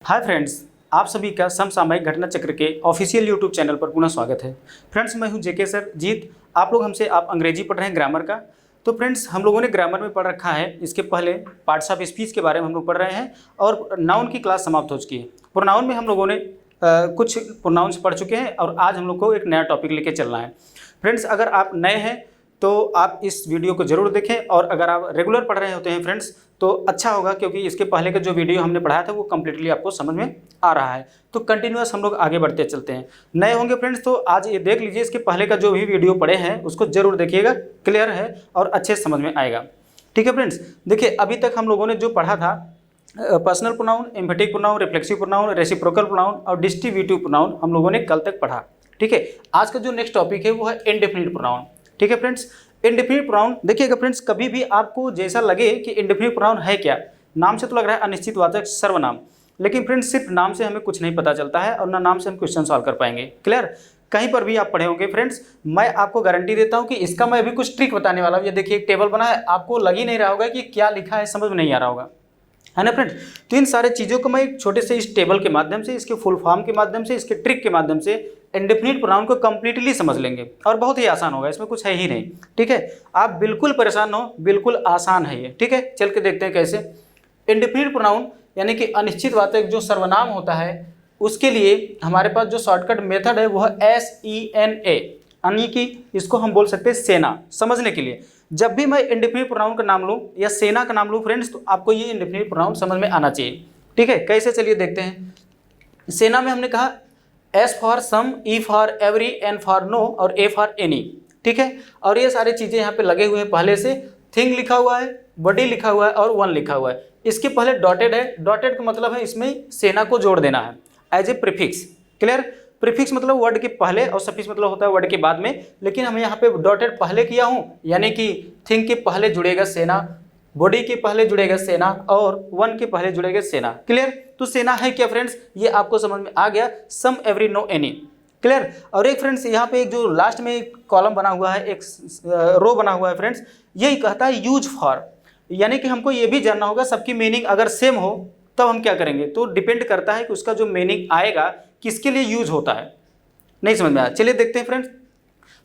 Hi friends, आप सभी का समसामयिक घटना चक्र के ऑफिशियल यूट्यूब चैनल पर पुनः स्वागत है। फ्रेंड्स, मैं हूं जेके सर जीत। आप लोग हमसे आप अंग्रेजी पढ़ रहे हैं ग्रामर का। तो फ्रेंड्स, हम लोगों ने ग्रामर में पढ़ रखा है, इसके पहले पार्ट्स ऑफ स्पीच के बारे में हम लोग पढ़ रहे हैं और नाउन की क्लास समाप्त हो चुकी है। प्रोनाउन में हम लोगों ने कुछ प्रोनाउंस पढ़ चुके हैं और आज हम लोग को एक नया टॉपिक लेके चलना है। फ्रेंड्स, अगर आप नए हैं तो आप इस वीडियो को ज़रूर देखें और अगर आप रेगुलर पढ़ रहे होते हैं फ्रेंड्स तो अच्छा होगा, क्योंकि इसके पहले का जो वीडियो हमने पढ़ाया था वो कम्प्लीटली आपको समझ में आ रहा है। तो कंटिन्यूअस हम लोग आगे बढ़ते चलते हैं। नए होंगे फ्रेंड्स तो आज ये देख लीजिए, इसके पहले का जो भी वीडियो पढ़े हैं उसको ज़रूर देखिएगा, क्लियर है और अच्छे समझ में आएगा। ठीक है फ्रेंड्स, देखिए अभी तक हम लोगों ने जो पढ़ा था personal pronoun, emphatic pronoun, reflexive pronoun, reciprocal pronoun और डिस्ट्रीब्यूटिव प्रोनाउन हम लोगों ने कल तक पढ़ा। ठीक है, आज का जो नेक्स्ट टॉपिक है वो है इंडेफिनिट प्रोनाउन। ठीक है फ्रेंड्स, इंडेफिनिट प्रोनाउन देखिएगा फ्रेंड्स, कभी भी आपको जैसा लगे कि इंडेफिनिट प्रोनाउन है क्या, नाम से तो लग रहा है अनिश्चितवाचक सर्वनाम, लेकिन फ्रेंड्स सिर्फ नाम से हमें कुछ नहीं पता चलता है और ना नाम से हम क्वेश्चन सॉल्व कर पाएंगे। क्लियर, कहीं पर भी आप पढ़े होंगे फ्रेंड्स, मैं आपको गारंटी देता हूं कि इसका मैं अभी कुछ ट्रिक बताने वाला हूं। ये देखिए एक टेबल बना है, आपको लग ही नहीं रहा होगा कि क्या लिखा है, समझ में नहीं आ रहा होगा, है ना फ्रेंड्स। तो इन सारे चीज़ों को मैं एक छोटे से इस टेबल के माध्यम से, इसके फुल फॉर्म के माध्यम से, इसके ट्रिक के माध्यम से इंडेफिनिट प्रोनाउन को कंप्लीटली समझ लेंगे और बहुत ही आसान होगा, इसमें कुछ है ही नहीं। ठीक है, आप बिल्कुल परेशान हो, बिल्कुल आसान है ये। ठीक है, चल के देखते हैं कैसे। इंडेफिनिट प्रोनाउन यानी कि अनिश्चितवाचक जो सर्वनाम होता है उसके लिए हमारे पास जो शॉर्टकट मेथड है वो है SENA, यानी कि इसको हम बोल सकते हैं सेना। समझने के लिए जब भी मैं इंडेफिनिट प्रोनाउन का नाम लूँ या सेना का नाम लूँ फ्रेंड्स, तो आपको ये इंडेफिनिट प्रोनाउन समझ में आना चाहिए। ठीक है, कैसे, चलिए देखते हैं। सेना में हमने कहा S for some, E for every, N for no और A फॉर एनी। ठीक है, और ये सारी चीज़ें यहाँ पे लगे हुए हैं पहले से। थिंग लिखा हुआ है, बॉडी लिखा हुआ है और वन लिखा हुआ है। इसके पहले डॉटेड है, डॉटेड का मतलब है इसमें सेना को जोड़ देना है as a prefix. Clear, prefix मतलब वर्ड के पहले और सफिक्स मतलब होता है वर्ड के बाद में, लेकिन हम यहाँ पे डॉटेड पहले किया हूँ, यानी कि थिंग के पहले जुड़ेगा सेना, बॉडी के पहले जुड़ेगा सेना और वन के पहले जुड़ेगा सेना। क्लियर, तो सेना है क्या फ्रेंड्स, ये आपको समझ में आ गया। सम, एवरी, नो, एनी। क्लियर, और एक फ्रेंड्स यहाँ पे एक जो लास्ट में एक कॉलम बना हुआ है, एक रो बना हुआ है फ्रेंड्स, यही कहता है यूज फॉर, यानी कि हमको ये भी जानना होगा सबकी मीनिंग अगर सेम हो तब हम क्या करेंगे। तो डिपेंड करता है कि उसका जो मीनिंग आएगा किसके लिए यूज होता है। नहीं समझ में आया, चलिए देखते हैं फ्रेंड्स।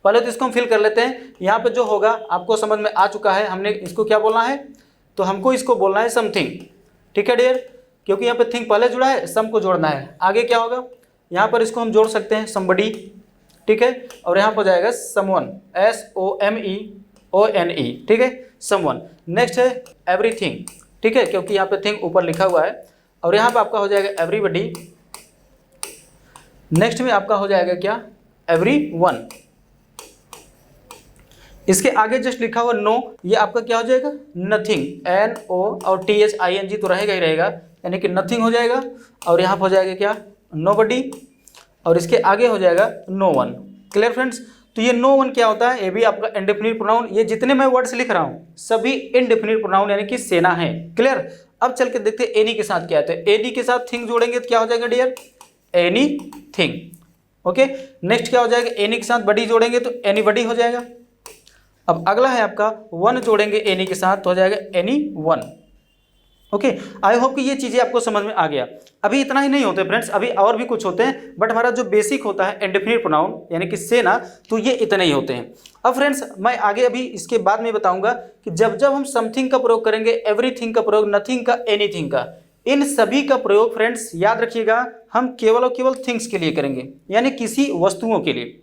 पहले तो इसको हम फिल कर लेते हैं। यहाँ पे जो होगा आपको समझ में आ चुका है, हमने इसको क्या बोलना है, तो हमको इसको बोलना है समथिंग। ठीक है डियर, क्योंकि यहाँ पे थिंग पहले जुड़ा है, सम को जोड़ना है। आगे क्या होगा, यहाँ पर इसको हम जोड़ सकते हैं समबडी। ठीक है, और यहाँ पर जाएगा समवन, SOMEONE। ठीक है, समवन। नेक्स्ट है एवरीथिंग। ठीक है, क्योंकि यहाँ पे थिंग ऊपर लिखा हुआ है और यहाँ पे आपका हो जाएगा एवरीबडी। नेक्स्ट में आपका हो जाएगा क्या, एवरीवन। इसके आगे जस्ट लिखा हुआ नो, ये आपका क्या हो जाएगा, नथिंग, NO और THING तो रहेगा ही रहेगा, यानी कि नथिंग हो जाएगा। और यहाँ पर हो जाएगा क्या, नोबडी, और इसके आगे हो जाएगा नो वन। क्लियर फ्रेंड्स, तो ये नो वन क्या होता है, ये भी आपका इंडेफिनिट प्रोनाउन। ये जितने मैं वर्ड्स लिख रहा हूँ सभी इंडेफिनिट प्रोनाउन यानी कि सेना है। क्लियर, अब चल के देखते हैं एनी के साथ क्या आता है। एनी के साथ थिंग जोड़ेंगे तो क्या हो जाएगा dear, anything. Okay, next क्या हो जाएगा, एनी के साथ बडी जोड़ेंगे तो एनी बडी हो जाएगा। अब अगला है आपका वन जोड़ेंगे एनी के साथ तो हो जाएगा any one. Okay, I hope कि ये चीज़ें आपको समझ में आ गया। अभी इतना ही नहीं होते फ्रेंड्स, अभी और भी कुछ होते हैं, बट हमारा जो बेसिक होता है इंडेफिनिट प्रोनाउन यानी कि सेना, तो ये इतने ही होते हैं। अब फ्रेंड्स मैं आगे अभी इसके बाद में बताऊंगा कि जब जब हम समथिंग का प्रयोग करेंगे, एवरीथिंग का प्रयोग, नथिंग का, एनीथिंग का, इन सभी का प्रयोग फ्रेंड्स याद रखिएगा हम केवल और केवल थिंग्स के लिए करेंगे, यानी किसी वस्तुओं के लिए।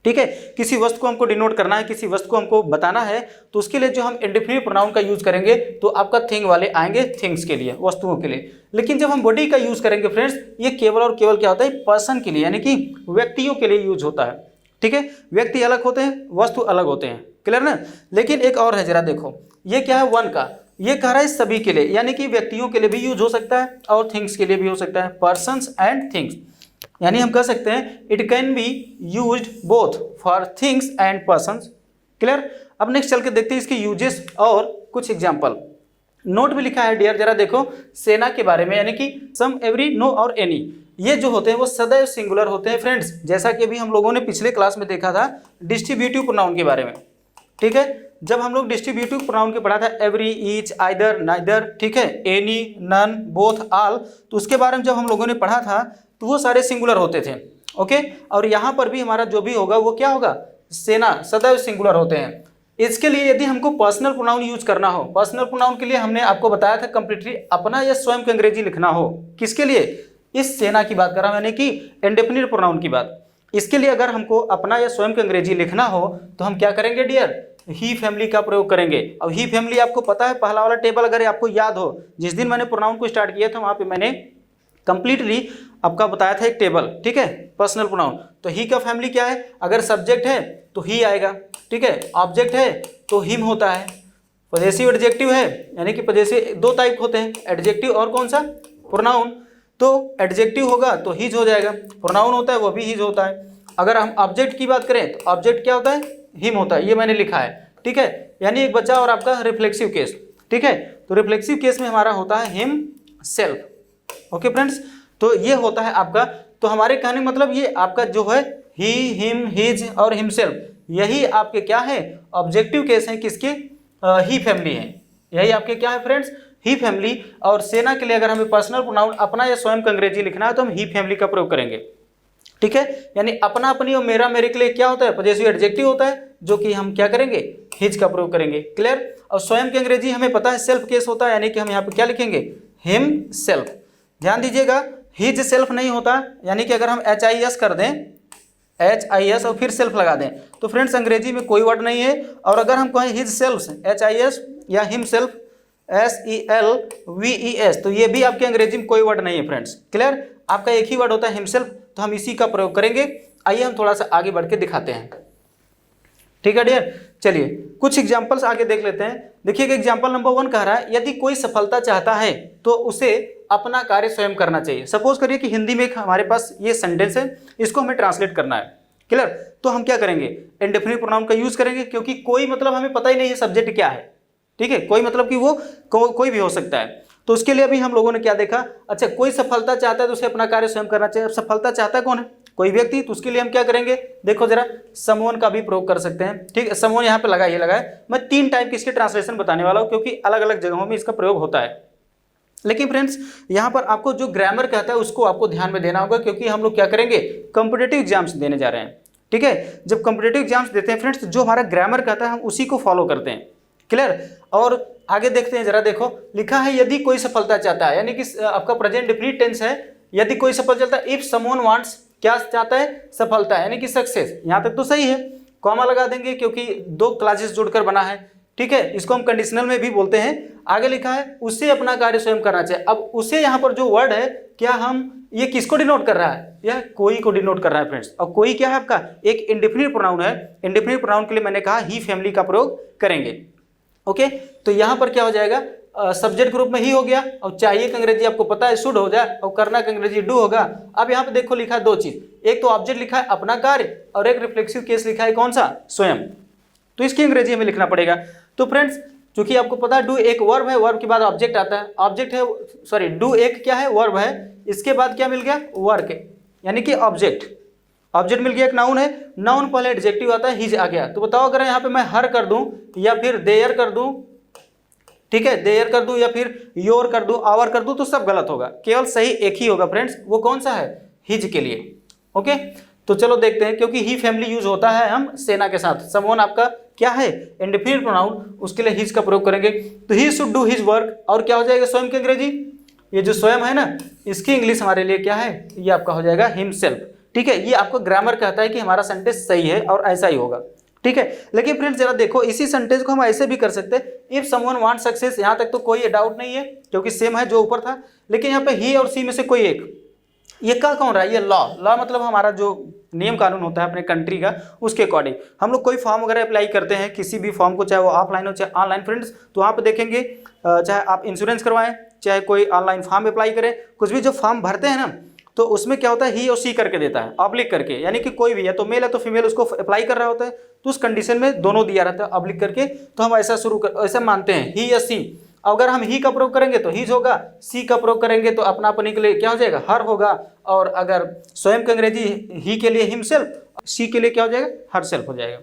ठीक है, किसी वस्तु को हमको डिनोट करना है, किसी वस्तु को हमको बताना है, तो उसके लिए जो हम इंडेफिनिट प्रोनाउन का यूज करेंगे तो आपका थिंग वाले आएंगे थिंग्स के लिए, वस्तुओं के लिए। लेकिन जब हम बॉडी का यूज करेंगे फ्रेंड्स, ये केवल और केवल क्या होता है, पर्सन के लिए, यानी कि व्यक्तियों के लिए यूज होता है। ठीक है, व्यक्ति अलग होते हैं, वस्तु अलग होते हैं। क्लियर ना, लेकिन एक और है, जरा देखो, ये क्या है, वन का, ये कह रहा है सभी के लिए, यानी कि व्यक्तियों के लिए भी यूज हो सकता है और थिंग्स के लिए भी हो सकता है, पर्सन्स एंड थिंग्स। यानी हम कह सकते हैं it can be used both for things and persons. Clear, अब नेक्स्ट चल के देखते हैं इसके यूजेस और कुछ एग्जाम्पल। नोट भी लिखा है डियर, जरा देखो सेना के बारे में, यानी कि सम, एवरी, नो और एनी, ये जो होते हैं वो सदैव सिंगुलर होते हैं फ्रेंड्स, जैसा कि अभी हम लोगों ने पिछले क्लास में देखा था डिस्ट्रीब्यूटिव प्रोनाउन के बारे में। ठीक है, जब हम लोग डिस्ट्रीब्यूटिव प्रोनाउन के पढ़ा था एवरी, ईच, आइदर, नाइदर, ठीक है, एनी, नन, बोथ, ऑल, तो उसके बारे में जब हम लोगों ने पढ़ा था तो वो सारे सिंगुलर होते थे। ओके, और यहाँ पर भी हमारा जो भी होगा वो क्या होगा, सेना, सदैव सिंगुलर होते हैं। इसके लिए यदि हमको पर्सनल प्रोनाउन यूज करना हो, पर्सनल प्रोनाउन के लिए हमने आपको बताया था कंप्लीटली अपना या स्वयं के अंग्रेजी लिखना हो, किसके लिए, इस सेना की बात कर रहा हूं, यानी कि इंडेफिनिट प्रोनाउन की बात। इसके लिए अगर हमको अपना या स्वयं के अंग्रेजी लिखना हो तो हम क्या करेंगे डियर, ही फैमिली का प्रयोग करेंगे। अब ही फैमिली आपको पता है, पहला वाला टेबल अगर आपको याद हो, जिस दिन मैंने प्रोनाउन को स्टार्ट किया था वहां पे मैंने कंप्लीटली आपका बताया था एक टेबल, ठीक है, पर्सनल प्रोनाउन। तो ही का फैमिली क्या है, अगर सब्जेक्ट है तो ही आएगा, ठीक है, ऑब्जेक्ट है तो हिम होता है, पजेसिव एडजेक्टिव है, यानी कि पजेसिव दो टाइप होते हैं, एडजेक्टिव और कौन सा, प्रोनाउन। तो एडजेक्टिव होगा तो हिज हो जाएगा, प्रोनाउन होता है वो भी हिज होता है। अगर हम ऑब्जेक्ट की बात करें तो ऑब्जेक्ट क्या होता है, हिम होता है, ये मैंने लिखा है, ठीक है। यानी एक बच्चा और आपका रिफ्लेक्सिव केस, ठीक है, तो रिफ्लेक्सिव केस में हमारा होता है हिम सेल्फ। ओके फ्रेंड्स, तो ये होता है आपका, तो हमारे कहने का मतलब ये आपका जो है ही, हिम, हिज और हिमसेल्फ, यही आपके क्या है, ऑब्जेक्टिव केस है, किसके, ही फैमिली है, यही आपके क्या है फ्रेंड्स, ही फैमिली। और सेना के लिए अगर हमें पर्सनल प्रोनाउन अपना या स्वयं का अंग्रेजी लिखना है तो हम ही फैमिली का प्रयोग करेंगे, ठीक है। यानी अपना, अपनी और मेरा, मेरे के लिए क्या होता है, पजेसिव एडजेक्टिव होता है, जो कि हम क्या करेंगे, हिज का प्रयोग करेंगे, क्लियर। और स्वयं की अंग्रेजी हमें पता है सेल्फ केस होता है, यानी कि हम यहाँ पे क्या लिखेंगे, हिम सेल्फ। ध्यान दीजिएगा, हिज सेल्फ नहीं होता, यानी कि अगर हम HIS कर दें, HIS और फिर सेल्फ लगा दें तो फ्रेंड्स अंग्रेजी में कोई वर्ड नहीं है। और अगर हम कहें हिज सेल्फ HIS या हिम सेल्फ SELVES तो ये भी आपके अंग्रेजी में कोई वर्ड नहीं है फ्रेंड्स, क्लियर। आपका एक ही वर्ड होता है हिमसेल्फ, तो हम इसी का प्रयोग करेंगे। आइए हम थोड़ा सा आगे बढ़ के दिखाते हैं, ठीक है डियर। चलिए कुछ एग्जांपल्स आगे देख लेते हैं। देखिए एग्जांपल नंबर 1 कह रहा है, यदि कोई सफलता चाहता है तो उसे अपना कार्य स्वयं करना चाहिए। सपोज करिए कि हिंदी में एक हमारे पास ये सेंटेंस है, इसको हमें ट्रांसलेट करना है, क्लियर। तो हम क्या करेंगे, इंडेफिनिट प्रोनाउन का यूज करेंगे, क्योंकि कोई मतलब हमें पता ही नहीं है सब्जेक्ट क्या है, ठीक है, कोई मतलब कि वो कोई भी हो सकता है। तो उसके लिए अभी हम लोगों ने क्या देखा, अच्छा कोई सफलता चाहता है तो उसे अपना कार्य स्वयं करना चाहिए। अब सफलता चाहता है कौन है, कोई व्यक्ति, तो उसके लिए हम क्या करेंगे, देखो जरा, समवन का भी प्रयोग कर सकते हैं, ठीक है। समवन यहाँ पे लगा, ये लगा है। मैं 3 टाइप की इसके ट्रांसलेशन बताने वाला हूँ, क्योंकि अलग अलग जगहों में इसका प्रयोग होता है। लेकिन फ्रेंड्स यहाँ पर आपको जो ग्रामर कहता है उसको आपको ध्यान में देना होगा, क्योंकि हम लोग क्या करेंगे, कॉम्पिटिटिव एग्जाम्स देने जा रहे हैं, ठीक है। जब कॉम्पिटिटिव एग्जाम्स देते हैं फ्रेंड्स, जो हमारा ग्रामर कहता है हम उसी को फॉलो करते हैं, क्लियर। और आगे देखते हैं, जरा देखो, लिखा है यदि कोई सफलता चाहता है, यानी कि आपका प्रेजेंट डेफिनिट टेंस है, यदि कोई सफल चाहता है, इफ समवन वांट्स, क्या चाहता है, सफलता, यानी कि सक्सेस। यहाँ तक तो सही है, कॉमा लगा देंगे क्योंकि 2 क्लासेस जुड़कर बना है, ठीक है। इसको हम कंडीशनल में भी बोलते हैं। आगे लिखा है उसे अपना कार्य स्वयं करना चाहिए। अब उसे यहाँ पर जो वर्ड है, क्या हम ये किसको डिनोट कर रहा है, यह कोई को डिनोट कर रहा है फ्रेंड्स। और कोई क्या है आपका, एक इंडेफिनिट प्रोनाउन है। इंडेफिनिट प्रोनाउन के लिए मैंने कहा ही फैमिली का प्रयोग करेंगे, ओके। तो यहाँ पर क्या हो जाएगा, सब्जेक्ट ग्रुप में ही हो गया, और चाहिए का अंग्रेजी आपको पता है शुड हो जाए, और करना का अंग्रेजी डू होगा। अब यहाँ पे देखो लिखा है 2 चीज, एक तो ऑब्जेक्ट लिखा है अपना कार्य, और एक रिफ्लेक्सिव केस लिखा है कौन सा, स्वयं। तो इसकी अंग्रेजी हमें लिखना पड़ेगा। तो फ्रेंड्स क्योंकि आपको पता है डू एक वर्ब है, वर्ब के बाद ऑब्जेक्ट आता है, ऑब्जेक्ट है, सॉरी डू एक क्या है, वर्ब है, इसके बाद क्या मिल गया, वर्क, यानी कि ऑब्जेक्ट। ऑब्जेक्ट मिल गया, एक नाउन है, नाउन पहले एडजेक्टिव आता है, हिज आ गया। तो बताओ अगर यहाँ पे मैं हर कर दूं या फिर देयर कर दूं, ठीक है, देयर कर दूं या फिर योर कर दूं, आवर कर दूं, तो सब गलत होगा, केवल सही एक ही होगा फ्रेंड्स, वो कौन सा है, हिज के लिए, ओके। तो चलो देखते हैं, क्योंकि ही फैमिली यूज होता है हम सेना के साथ। समवन आपका क्या है, इंडेफिनिट प्रोनाउन, उसके लिए हिज का प्रयोग करेंगे। तो he should do his work, और क्या हो जाएगा स्वयं की अंग्रेजी, ये जो स्वयं है ना, इसकी इंग्लिश हमारे लिए क्या है, ये आपका हो जाएगा हिमसेल्फ, ठीक है। ये आपको ग्रामर कहता है कि हमारा सेंटेंस सही है और ऐसा ही होगा, ठीक है। लेकिन फ्रेंड्स जरा देखो, इसी सेंटेंस को हम ऐसे भी कर सकते हैं, इफ समवन वांट सक्सेस, यहाँ तक तो कोई डाउट नहीं है क्योंकि सेम है जो ऊपर था। लेकिन यहाँ पे ही और सी में से कोई एक, ये कह कौन रहा है, ये लॉ। लॉ मतलब हमारा जो नियम कानून होता है अपने कंट्री का, उसके अकॉर्डिंग हम लोग कोई फॉर्म वगैरह अप्लाई करते हैं, किसी भी फॉर्म को, चाहे वो ऑफलाइन हो चाहे ऑनलाइन फ्रेंड्स, तो वहाँ पे देखेंगे, चाहे आप इंश्योरेंस करवाएं, चाहे कोई ऑनलाइन फॉर्म अप्लाई करें, कुछ भी जो फॉर्म भरते हैं ना, तो उसमें क्या होता है, ही और सी करके देता है, ऑब्लिक करके, यानी कि कोई भी है तो मेल है तो फीमेल उसको अप्लाई कर रहा होता है, तो उस कंडीशन में दोनों दिया रहता है ऑब्लिक करके। तो हम ऐसा ऐसा मानते हैं, ही या सी। अगर हम ही का प्रयोग करेंगे तो हिज होगा, सी का प्रयोग करेंगे तो अपना अपने के लिए क्या हो जाएगा, हर होगा, और अगर स्वयं का अंग्रेजी ही के लिए हिमसेल्फ, सी के लिए क्या हो जाएगा, हर सेल्फ हो जाएगा,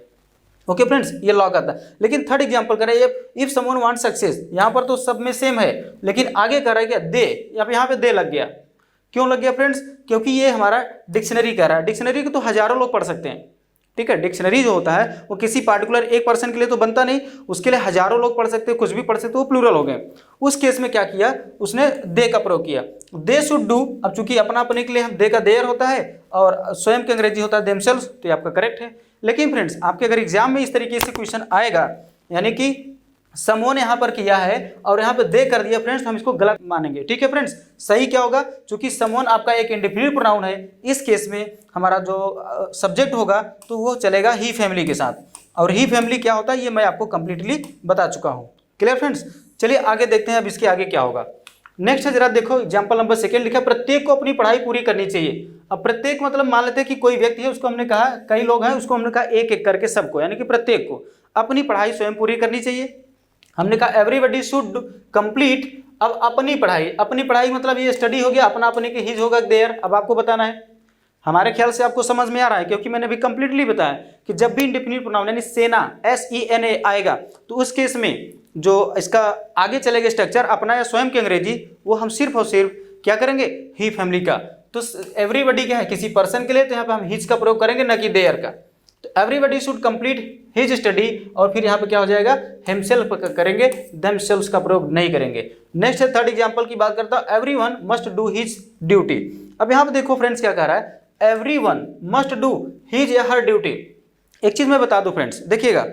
ओके फ्रेंड्स, ये लॉग आता है। लेकिन थर्ड एग्जांपल करें, इफ समवन वांट सक्सेस, यहाँ पर तो सब में सेम है, लेकिन आगे कर रहा है क्या, दे, यहाँ पे दे लग गया। क्यों लग गया फ्रेंड्स, क्योंकि ये हमारा डिक्शनरी कह रहा है। डिक्शनरी को तो हजारों लोग पढ़ सकते हैं, ठीक है। डिक्शनरी जो होता है वो किसी पार्टिकुलर एक पर्सन के लिए तो बनता नहीं, उसके लिए हजारों लोग पढ़ सकते हैं, कुछ भी पढ़ सकते, वो प्लूरल हो गए। उस केस में क्या किया उसने, दे का प्रयोग किया, दे शुड डू। अब चूंकि अपना अपने के लिए हम दे का देयर होता है और स्वयं के अंग्रेजी होता है देमसेल्व्स, तो ये आपका करेक्ट है। लेकिन फ्रेंड्स आपके अगर एग्जाम में इस तरीके से क्वेश्चन आएगा, यानी कि समूह ने यहाँ पर किया है और यहाँ पे दे कर दिया फ्रेंड्स, तो हम इसको गलत मानेंगे, ठीक है फ्रेंड्स। सही क्या होगा, चूंकि समवन आपका एक इंडेफिनिट प्रोनाउन है, इस केस में हमारा जो सब्जेक्ट होगा तो वो चलेगा ही फैमिली के साथ। और ही फैमिली क्या होता है ये मैं आपको कंप्लीटली बता चुका हूँ। क्लियर फ्रेंड्स, चलिए आगे देखते हैं अब इसके आगे क्या होगा। नेक्स्ट है, जरा देखो एग्जाम्पल नंबर 2 लिखा, प्रत्येक को अपनी पढ़ाई पूरी करनी चाहिए। अब प्रत्येक मतलब मान लेते हैं कि कोई व्यक्ति है, उसको हमने कहा कई लोग हैं, उसको हमने कहा एक एक करके सबको, यानी कि प्रत्येक को अपनी पढ़ाई स्वयं पूरी करनी चाहिए। हमने कहा एवरीबडी शुड कंप्लीट। अब अपनी पढ़ाई मतलब ये स्टडी हो गया, अपना अपने के हिज होगा देयर। अब आपको बताना है, हमारे ख्याल से आपको समझ में आ रहा है, क्योंकि मैंने भी कंप्लीटली बताया कि जब भी इंडेफिनिट प्रोनाउन यानी सेना SENA आएगा तो उस केस में जो इसका आगे चलेगा स्ट्रक्चर अपना या स्वयं की अंग्रेजी, वो हम सिर्फ और सिर्फ क्या करेंगे, ही फैमिली का। तो एवरीबडी क्या है, किसी पर्सन के लिए, तो यहाँ पे हम हिज का प्रयोग करेंगे न कि देयर का। तो everybody should complete his study, और फिर यहाँ पे क्या हो जाएगा, हिमसेल्फ करेंगे, देमसेल्व्स का प्रयोग नहीं करेंगे। नेक्स्ट है, थर्ड एग्जांपल की बात करता हूँ, everyone must do his duty. अब यहाँ पे देखो फ्रेंड्स क्या कह रहा है, एवरीवन मस्ट डू हिज या हर ड्यूटी। एक चीज मैं बता दूं फ्रेंड्स, देखिएगा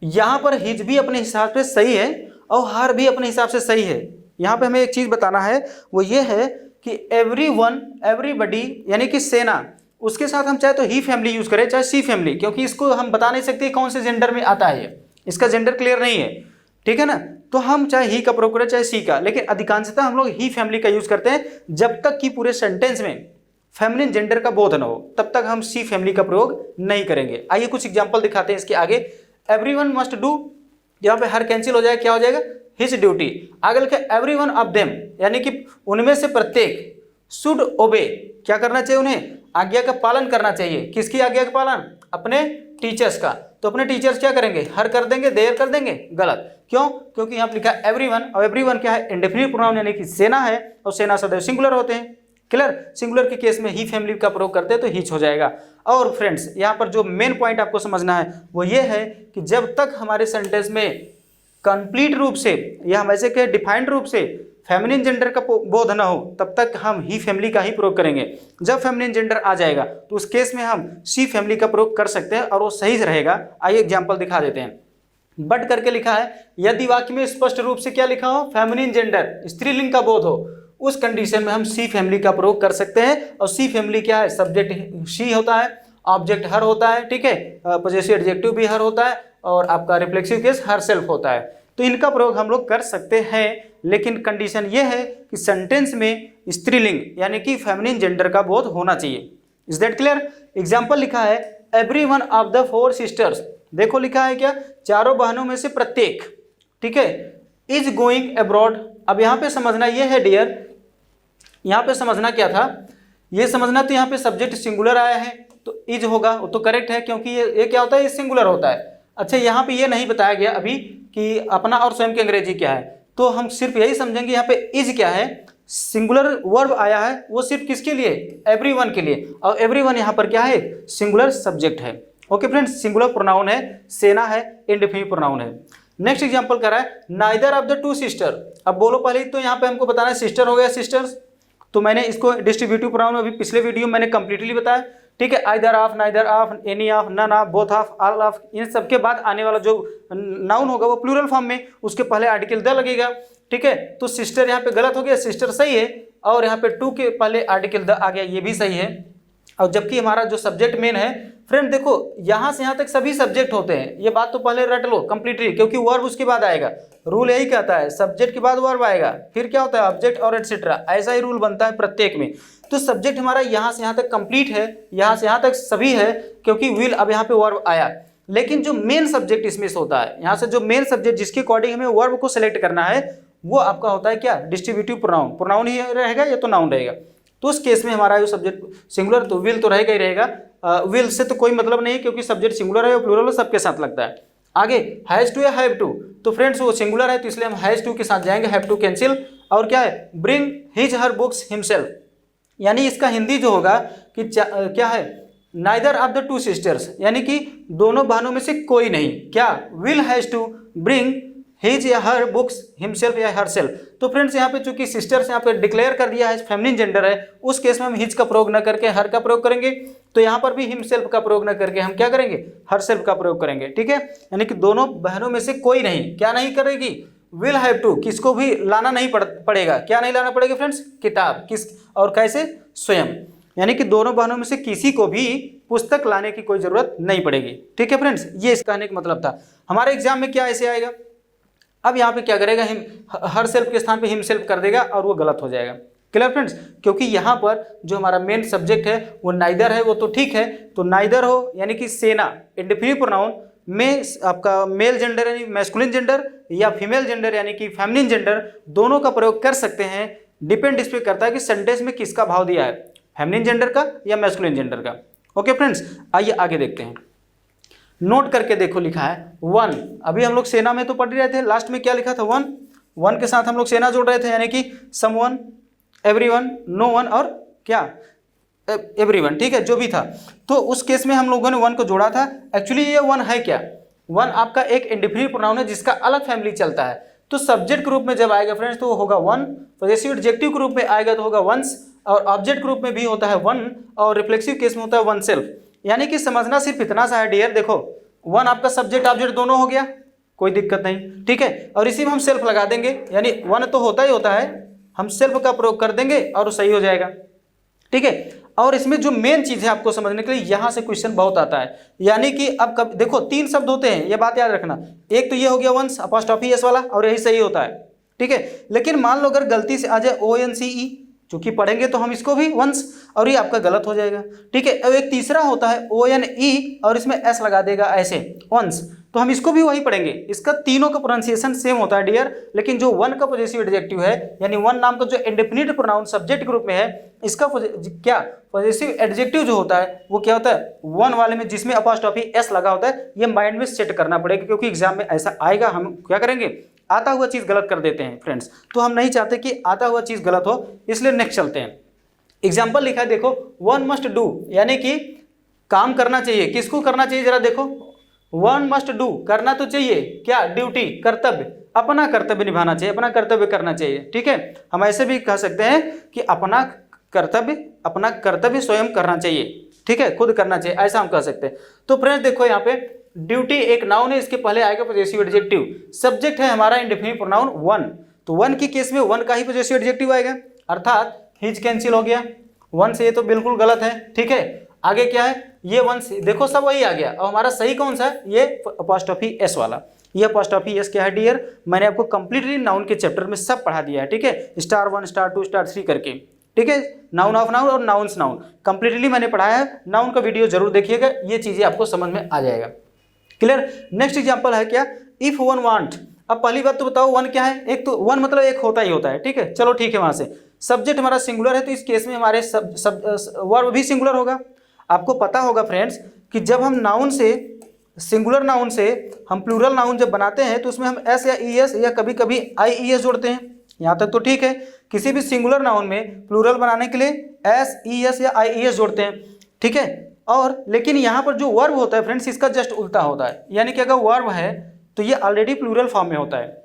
यहाँ पर हिज भी अपने हिसाब से सही है और हर भी अपने हिसाब से सही है। यहाँ पे हमें एक चीज बताना है, वो ये है कि एवरीवन एवरीबडी यानी कि सेना, उसके साथ हम चाहे तो ही फैमिली यूज करें चाहे सी फैमिली, क्योंकि इसको हम बता नहीं सकते कौन से जेंडर में आता है, इसका जेंडर क्लियर नहीं है, ठीक है ना। तो हम चाहे ही का प्रयोग करें चाहे सी का, लेकिन अधिकांशतः हम लोग ही फैमिली का यूज करते हैं। जब तक कि पूरे सेंटेंस में फेमिनिन जेंडर का बोध न हो तब तक हम सी फैमिली का प्रयोग नहीं करेंगे। आइए कुछ एग्जांपल दिखाते हैं इसके आगे। एवरीवन मस्ट डू, यहाँ पे हर कैंसिल हो जाएगा, क्या हो जाएगा, हिज ड्यूटी। आगे लिखा एवरीवन ऑफ देम, यानी कि उनमें से प्रत्येक, शुड ओबे, क्या करना चाहिए, उन्हें आज्ञा का पालन करना चाहिए। किसकी आज्ञा का पालन, अपने टीचर्स का। तो अपने टीचर्स क्या करेंगे, हर कर देंगे, देयर कर देंगे, गलत। क्यों, क्योंकि यहाँ पे लिखा एवरीवन, और एवरीवन क्या है, इंडेफिनिट प्रोनाउन यानी कि सेना है, और सेना सदैव सिंगुलर होते हैं। क्लियर, सिंगुलर के केस में ही फैमिली का प्रयोग करते हैं तो हिच हो जाएगा। और फ्रेंड्स यहाँ पर जो मेन पॉइंट आपको समझना है वो ये है कि जब तक हमारे सेंटेंस में कंप्लीट रूप से या हम ऐसे के डिफाइंड रूप से फेमिनिन जेंडर का बोध न हो तब तक हम ही फैमिली का ही प्रयोग करेंगे। जब फेमिनिन जेंडर आ जाएगा तो उस केस में हम सी फैमिली का प्रयोग कर सकते हैं और वो सही रहेगा। आइए एग्जाम्पल दिखा देते हैं। बट करके लिखा है, यदि वाक्य में स्पष्ट रूप से क्या लिखा हो, फेमिनिन जेंडर स्त्रीलिंग का बोध हो, उस कंडीशन में हम सी फैमिली का प्रयोग कर सकते हैं। और सी फैमिली क्या है, सब्जेक्ट शी होता है, ऑब्जेक्ट हर होता है, ठीक है, पॉजेसिव एडजेक्टिव भी हर होता है, और आपका रिफ्लेक्सिव केस हर सेल्फ होता है। तो इनका प्रयोग हम लोग कर सकते हैं, लेकिन कंडीशन ये है कि सेंटेंस में स्त्रीलिंग यानी कि फेमिनिन जेंडर का बोध होना चाहिए। Is that clear. एग्जाम्पल लिखा है, every one of the 4 sisters, देखो लिखा है क्या, चारों बहनों में से प्रत्येक, ठीक है, इज गोइंग अब्रॉड। अब यहाँ पे समझना ये है डियर, यहाँ पे समझना क्या था, ये समझना तो यहाँ पे सब्जेक्ट सिंगुलर आया है तो इज होगा, वो तो करेक्ट है, क्योंकि ये क्या होता है, ये सिंगुलर होता है। अच्छा, यहाँ पे ये नहीं बताया गया अभी कि अपना और स्वयं की अंग्रेजी क्या है, तो हम सिर्फ यही समझेंगे यहाँ पे इज क्या है, सिंगुलर वर्ब आया है, वो सिर्फ किसके लिए, एवरीवन के लिए, और एवरीवन यहाँ पर क्या है, सिंगुलर सब्जेक्ट है। ओके फ्रेंड्स, सिंगुलर प्रोनाउन है, सेना है, इंडेफिनिट प्रोनाउन है। नेक्स्ट एग्जांपल कर रहा है, नाइदर ऑफ द 2 सिस्टर। अब बोलो पहले तो यहाँ पे हमको बताना है सिस्टर हो गया सिस्टर्स, तो मैंने इसको डिस्ट्रीब्यूटिव प्रोनाउन अभी पिछले वीडियो में मैंने कंप्लीटली बताया, ठीक है। Either of, neither of, any of, none of, both of, all of, इन सब के बाद आने वाला जो नाउन होगा वो प्लूरल फॉर्म में, उसके पहले आर्टिकल द लगेगा, ठीक है। तो सिस्टर यहाँ पे गलत हो गया, सिस्टर सही है, और यहाँ पे 2 के पहले आर्टिकल द आ गया, ये भी सही है। और जबकि हमारा जो सब्जेक्ट मेन है, फ्रेंड देखो यहाँ से यहाँ तक सभी सब्जेक्ट होते हैं, ये बात तो पहले रट लो कंप्लीटली, क्योंकि वर्ब उसके बाद आएगा। रूल यही कहता है, सब्जेक्ट के बाद वर्ब आएगा, फिर क्या होता है ऑब्जेक्ट और एटसेट्रा, ऐसा ही रूल बनता है प्रत्येक में। तो सब्जेक्ट हमारा यहाँ से यहाँ तक कंप्लीट है, यहाँ से यहाँ तक सभी है, क्योंकि विल अब यहाँ पे वर्ब आया। लेकिन जो मेन सब्जेक्ट इसमें से होता है, यहाँ से जो मेन सब्जेक्ट जिसके अकॉर्डिंग हमें वर्ब को सिलेक्ट करना है, वो आपका होता है क्या, डिस्ट्रीब्यूटिव प्रोनाउन। प्रोनाउन ही रहेगा या तो नाउन रहेगा। तो उस केस में हमारा जो सब्जेक्ट सिंगुलर तो विल तो रहेगा ही रहेगा। विल से तो कोई मतलब नहीं क्योंकि सब्जेक्ट सिंगुलर है और प्लूरल है, सबके साथ लगता है। आगे हैज़ टू या हैव टू, तो फ्रेंड्स वो सिंगुलर है तो इसलिए हम हैज़ टू के साथ जाएंगे, हैव टू कैंसिल। और क्या है, bring his her books himself, यानी इसका हिंदी जो होगा कि क्या है, neither of the two sisters, यानी कि दोनों बहनों में से कोई नहीं, क्या will has to bring his या हर बुक्स हिमसेल्फ या हर सेल्फ। तो फ्रेंड्स यहाँ पे चूंकि सिस्टर्स यहाँ पे डिक्लेयर कर दिया है, फेमिनिन जेंडर है, उस केस में हम हिज का प्रयोग न करके हर का प्रयोग करेंगे। तो यहाँ पर भी हिमसेल्फ का प्रयोग न करके हम क्या करेंगे, हर सेल्फ का प्रयोग करेंगे, ठीक है। यानी कि दोनों बहनों में से कोई नहीं, क्या नहीं करेगी, विल हैव टू, किसको भी लाना नहीं पड़ेगा, क्या नहीं लाना पड़ेगा फ्रेंड्स, किताब, किस और कैसे, स्वयं, यानी कि दोनों बहनों में से किसी को भी पुस्तक लाने की कोई जरूरत नहीं पड़ेगी, ठीक है फ्रेंड्स। ये इस कहने का मतलब था। हमारे एग्जाम में क्या ऐसे आएगा, अब यहाँ पे क्या करेगा, हर सेल्फ के स्थान पे हिमसेल्फ कर देगा और वो गलत हो जाएगा। क्लियर फ्रेंड्स, क्योंकि यहाँ पर जो हमारा मेन सब्जेक्ट है वो नाइदर है, वो तो ठीक है, तो नाइदर हो यानी कि सेना, इंडेफिनिट प्रोनाउन में आपका मेल जेंडर यानी मैस्कुलिन जेंडर या फीमेल जेंडर यानी कि फेमिनिन जेंडर, दोनों का प्रयोग कर सकते हैं। डिपेंड इस पर करता है कि सेंटेंस में किसका भाव दिया है, फेमिनिन जेंडर का या मैस्कुलिन जेंडर का। ओके फ्रेंड्स, आइए आगे देखते हैं। नोट करके देखो, लिखा है वन, अभी हम लोग सेना में तो पढ़ रहे थे, लास्ट में क्या लिखा था, वन, वन के साथ हम लोग सेना जोड़ रहे थे, यानी कि समवन, एवरीवन, नो वन और क्या, एवरीवन, ठीक है, जो भी था। तो उस केस में हम लोगों ने वन को जोड़ा था। एक्चुअली ये वन है क्या, वन आपका एक इंडेफिनिट प्रोनाउन है जिसका अलग फैमिली चलता है। तो सब्जेक्ट के रूप में जब आएगा फ्रेंड्स तो वो होगा वन, पॉजेसिव एडजेक्टिव के रूप में आएगा तो होगा वंस, और ऑब्जेक्ट के रूप में भी होता है वन, और रिफ्लेक्सिव केस में होता है वन सेल्फ। यानी कि समझना सिर्फ इतना सा है डियर, देखो वन आपका सब्जेक्ट ऑब्जेक्ट दोनों हो गया, कोई दिक्कत नहीं, ठीक है, और इसी में हम सेल्फ लगा देंगे, यानी वन तो होता ही होता है, हम सेल्फ का प्रयोग कर देंगे और सही हो जाएगा, ठीक है। और इसमें जो मेन चीज है आपको समझने के लिए, यहां से क्वेश्चन बहुत आता है, यानी कि अब कब देखो तीन शब्द होते हैं, ये बात याद रखना, एक तो ये हो गया वंस अपॉस्ट्रोफी एस वाला और यही सही होता है, ठीक है। लेकिन मान लो अगर गलती से आ जाए ONCE, चूंकि पढ़ेंगे तो हम इसको भी वंस, और ये आपका गलत हो जाएगा, ठीक है। अब एक तीसरा होता है ONE और इसमें एस लगा देगा ऐसे वंस, तो हम इसको भी वही पढ़ेंगे। इसका तीनों का प्रोनाउंसिएशन सेम होता है डियर, लेकिन जो वन का पॉजेसिव एडजेक्टिव है, यानी वन नाम का जो इंडेफिनिट प्रोनाउन सब्जेक्ट के रूप में है, इसका क्या पॉजेसिव एडजेक्टिव जो होता है वो क्या होता है, वन वाले में जिसमें अपॉस्ट्रोफी एस लगा होता है। ये माइंड में सेट करना पड़ेगा क्योंकि एग्जाम में ऐसा आएगा, हम क्या करेंगे, आता हुआ चीज गलत कर देते हैं फ्रेंड्स, तो हम नहीं चाहते कि आता हुआ चीज गलत हो, इसलिए नेक्स्ट चलते हैं। एग्जाम्पल लिखा है देखो, वन मस्ट डू, यानी कि काम करना चाहिए, किसको करना चाहिए जरा देखो, वन मस्ट डू, करना तो चाहिए, क्या, ड्यूटी, कर्तव्य, अपना कर्तव्य निभाना चाहिए, अपना कर्तव्य करना चाहिए, ठीक है। हम ऐसे भी कह सकते हैं कि अपना कर्तव्य स्वयं करना चाहिए, ठीक है, खुद करना चाहिए, ऐसा हम कह सकते हैं। तो फ्रेंड्स देखो यहाँ पे ड्यूटी एक नाउन है, इसके पहले आएगा पॉजेसिव एडजेक्टिव, सब्जेक्ट है हमारा इंडेफिनिट प्रोनाउन वन, तो वन की केस में वन का ही पॉजेसिव एडजेक्टिव आएगा, अर्थात हिज कैंसिल हो गया, वन से ये तो बिल्कुल गलत है, ठीक है। आगे क्या है, ये वन से देखो सब वही आ गया, और हमारा सही कौन सा है, ये अपॉस्ट्रोफी एस वाला। ये अपॉस्ट्रोफी एस क्या है डियर, मैंने आपको कंप्लीटली नाउन के चैप्टर में सब पढ़ा दिया है, ठीक है, स्टार 1 स्टार 2 स्टार 3 करके, ठीक है, नाउन ऑफ नाउन और नाउन्स नाउन कंप्लीटली मैंने पढ़ाया है। नाउन का वीडियो जरूर देखिएगा, ये चीजें आपको समझ में आ जाएगा। क्लियर। नेक्स्ट एग्जांपल है क्या, इफ वन वांट। अब पहली बात तो बताओ वन क्या है, एक तो वन मतलब एक होता ही होता है, ठीक है, चलो ठीक है। वहां से सब्जेक्ट हमारा सिंगुलर है तो इस केस में हमारे वर्ब भी सिंगुलर होगा। आपको पता होगा फ्रेंड्स कि जब हम नाउन से, सिंगुलर नाउन से हम प्लूरल नाउन जब बनाते हैं तो उसमें हम एस या ईएस या कभी कभी आईईएस जोड़ते हैं, यहाँ तक तो ठीक है। किसी भी सिंगुलर नाउन में प्लूरल बनाने के लिए एस ईएस या आईईएस जोड़ते हैं, ठीक है। और लेकिन यहाँ पर जो वर्ब होता है फ्रेंड्स इसका जस्ट उल्टा होता है, यानी कि अगर वर्ब है तो ये ऑलरेडी प्लूरल फॉर्म में होता है।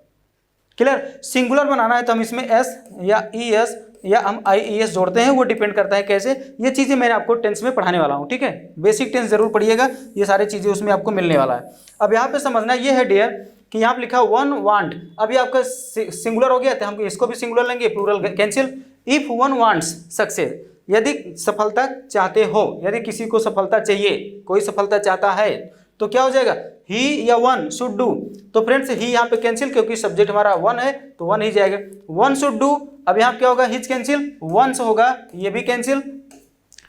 क्लियर। सिंगुलर बनाना है तो हम इसमें एस या ईएस या हम आईईएस जोड़ते हैं, वो डिपेंड करता है कैसे। ये चीज़ें मैंने आपको टेंस में पढ़ाने वाला हूँ, ठीक है, बेसिक टेंस जरूर पढ़िएगा, ये सारी चीज़ें उसमें आपको मिलने वाला है। अब यहाँ पे समझना ये है डियर कि यहाँ पे लिखा वन वांट, अभी आपका सिंगुलर हो गया तो हम इसको भी सिंगुलर लेंगे, plural cancel. If one wants success, यदि सफलता चाहते हो, यदि किसी को सफलता चाहिए, कोई सफलता चाहता है तो क्या हो जाएगा, ही या वन शुड डू। तो फ्रेंड्स ही यहाँ पे कैंसिल क्योंकि सब्जेक्ट हमारा वन है तो वन ही जाएगा, वन शुड डू। अब यहाँ क्या होगा, हिज कैंसिल, वंस होगा, ये भी कैंसिल,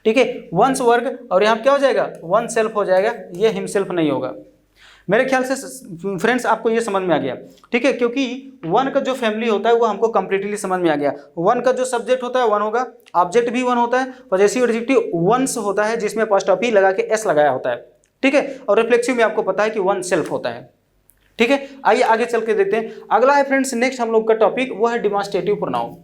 ठीक है, वंस वर्ग, और यहाँ क्या हो जाएगा, वन सेल्फ हो जाएगा, ये हिमसेल्फ नहीं होगा। मेरे ख्याल से फ्रेंड्स आपको ये समझ में आ गया, ठीक है, क्योंकि वन का जो फैमिली होता है वो हमको कंप्लीटली समझ में आ गया। वन का जो सब्जेक्ट होता है वन होगा, ऑब्जेक्ट भी वन होता है, पॉजेसिव एडजेक्टिव वंस होता है जिसमें अपॉस्ट्रोफी लगा के एस लगाया होता है, ठीक है, और रिफ्लेक्सिव में आपको पता है कि वन सेल्फ होता है, ठीक है। आइए आगे चल के देखते हैं। अगला है फ्रेंड्स नेक्स्ट हम लोग का टॉपिक वो है डिमॉन्स्ट्रेटिव प्रोनाउन।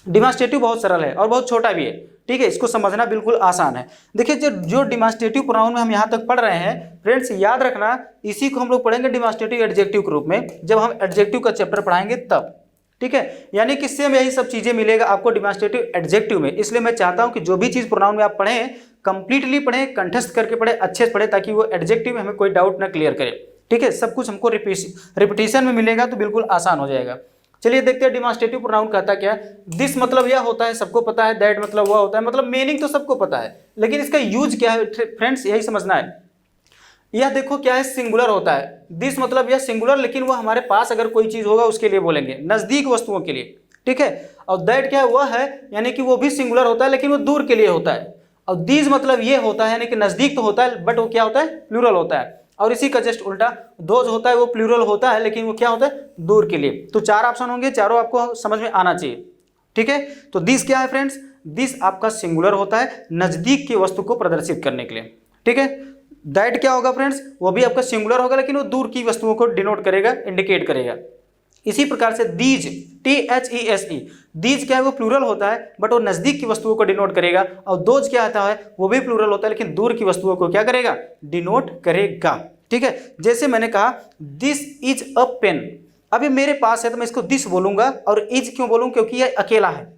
डिमॉन्स्ट्रेटिव बहुत सरल है और बहुत छोटा भी है, ठीक है, इसको समझना बिल्कुल आसान है। देखिए जो डिमॉन्स्ट्रेटिव प्रोनाउन में हम यहाँ तक पढ़ रहे हैं फ्रेंड्स, याद रखना इसी को हम लोग पढ़ेंगे डिमॉन्स्ट्रेटिव एडजेक्टिव के रूप में, जब हम एडजेक्टिव का चैप्टर पढ़ाएंगे तब, ठीक है। यानी कि इससे में यही सब चीजें मिलेगा आपको डिमॉन्स्ट्रेटिव एडजेक्टिव में। इसलिए मैं चाहता हूं कि जो भी चीज प्रोनाउन में आप पढ़ें कंप्लीटली पढ़ें, कंठस्थ करके पढ़ें, अच्छे से पढ़ें, ताकि वो एडजेक्टिव में हमें कोई डाउट ना क्लियर करे, ठीक है। सब कुछ हमको रिपीटिशन में मिलेगा तो बिल्कुल आसान हो जाएगा। चलिए देखते हैं डिमॉन्स्ट्रेटिव प्रोनाउन कहता क्या है। दिस मतलब यह होता है, सबको पता है। दैट मतलब वह होता है, मतलब मीनिंग तो सबको पता है, लेकिन इसका यूज क्या है फ्रेंड्स, यही समझना है। यह देखो क्या है, सिंगुलर होता है। दिस मतलब यह सिंगुलर, लेकिन वह हमारे पास अगर कोई चीज होगा उसके लिए बोलेंगे, नजदीक वस्तुओं के लिए, ठीक है। और दैट क्या है, वह है, यानी कि वो भी सिंगुलर होता है लेकिन वो दूर के लिए होता है। और दीज मतलब ये होता है, यानी कि नजदीक तो होता है बट वो क्या होता है, प्लूरल होता है। और इसी का जस्ट उल्टा दोज होता है, वो प्लूरल होता है लेकिन वो क्या होता है, दूर के लिए। तो चार ऑप्शन होंगे, चारों आपको समझ में आना चाहिए, ठीक है। तो दिस क्या है फ्रेंड्स, दिस आपका सिंगुलर होता है नजदीक की वस्तु को प्रदर्शित करने के लिए, ठीक है। दैट क्या होगा फ्रेंड्स, वो भी आपका सिंगुलर होगा लेकिन वो दूर की वस्तुओं को डिनोट करेगा, इंडिकेट करेगा। इसी प्रकार से दीज, THESE, दीज क्या है, वो प्लूरल होता है बट वो नजदीक की वस्तुओं को डिनोट करेगा। और दोज क्या आता है, वो भी प्लूरल होता है लेकिन दूर की वस्तुओं को क्या करेगा, डिनोट करेगा, ठीक है। जैसे मैंने कहा दिस इज अ पेन, अब ये मेरे पास है तो मैं इसको दिस बोलूंगा, और इज क्यों बोलूँ, क्योंकि ये अकेला है,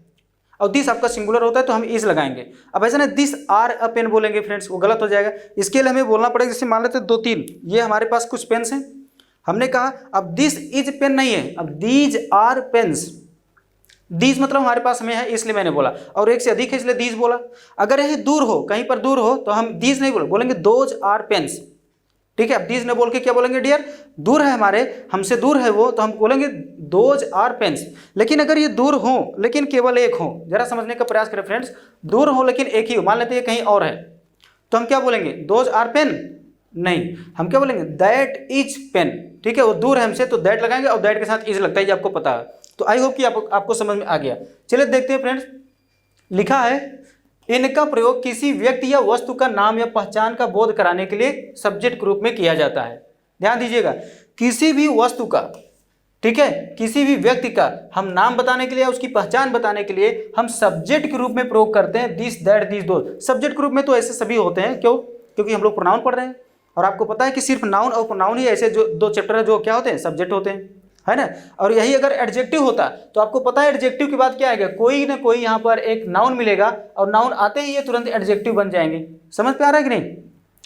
और दिस आपका सिंगुलर होता है तो हम इज लगाएंगे। अब ऐसा ना दिस आर अ पेन बोलेंगे फ्रेंड्स, वो गलत हो जाएगा। इसके लिए हमें बोलना पड़ेगा, जैसे मान लेते हैं 2-3, ये हमारे पास कुछ पेन्स हैं, हमने कहा अब दिस इज पेन नहीं है, अब दीज आर पेन्स। दीज मतलब हमारे पास में है इसलिए मैंने बोला, और एक से अधिक है इसलिए दीज बोला। अगर यह दूर हो, कहीं पर दूर हो, तो हम दीज नहीं बोलेंगे दोज आर पेन्स, ठीक है। अब दीज न बोल के क्या बोलेंगे डियर, दूर है हमारे, हमसे दूर है वो, तो हम बोलेंगे दोज आर पेन्स। लेकिन अगर ये दूर हो लेकिन केवल एक हो, जरा समझने का प्रयास करें फ्रेंड्स, दूर हो लेकिन एक ही हो, मान लेते हैं कहीं और है, तो हम क्या बोलेंगे, दोज आर पेन, नहीं, हम क्या बोलेंगे, दैट इज पेन, ठीक है। वो दूर है हमसे तो दैट लगाएंगे, और दैट के साथ इज लगता है, ये आपको पता है। तो आई होप कि आपको समझ में आ गया। चलिए देखते हैं फ्रेंड्स, लिखा है इनका प्रयोग किसी व्यक्ति या वस्तु का नाम या पहचान का बोध कराने के लिए सब्जेक्ट के रूप में किया जाता है। ध्यान दीजिएगा, किसी भी वस्तु का, ठीक है, किसी भी व्यक्ति का हम नाम बताने के लिए, उसकी पहचान बताने के लिए हम सब्जेक्ट के रूप में प्रयोग करते हैं, this that this those. Subject के रूप में तो ऐसे सभी होते हैं, क्यों, क्योंकि हम लोग प्रोनाउन पढ़ रहे हैं, और आपको पता है कि सिर्फ नाउन और प्रोनाउन ही ऐसे जो दो चैप्टर है जो क्या होते हैं, सब्जेक्ट होते हैं, है ना। और यही अगर एडजेक्टिव होता तो आपको पता है एडजेक्टिव के बाद क्या आएगा, कोई ना कोई यहाँ पर एक नाउन मिलेगा, और नाउन आते ही ये तुरंत एडजेक्टिव बन जाएंगे। समझ पे आ रहा है कि नहीं,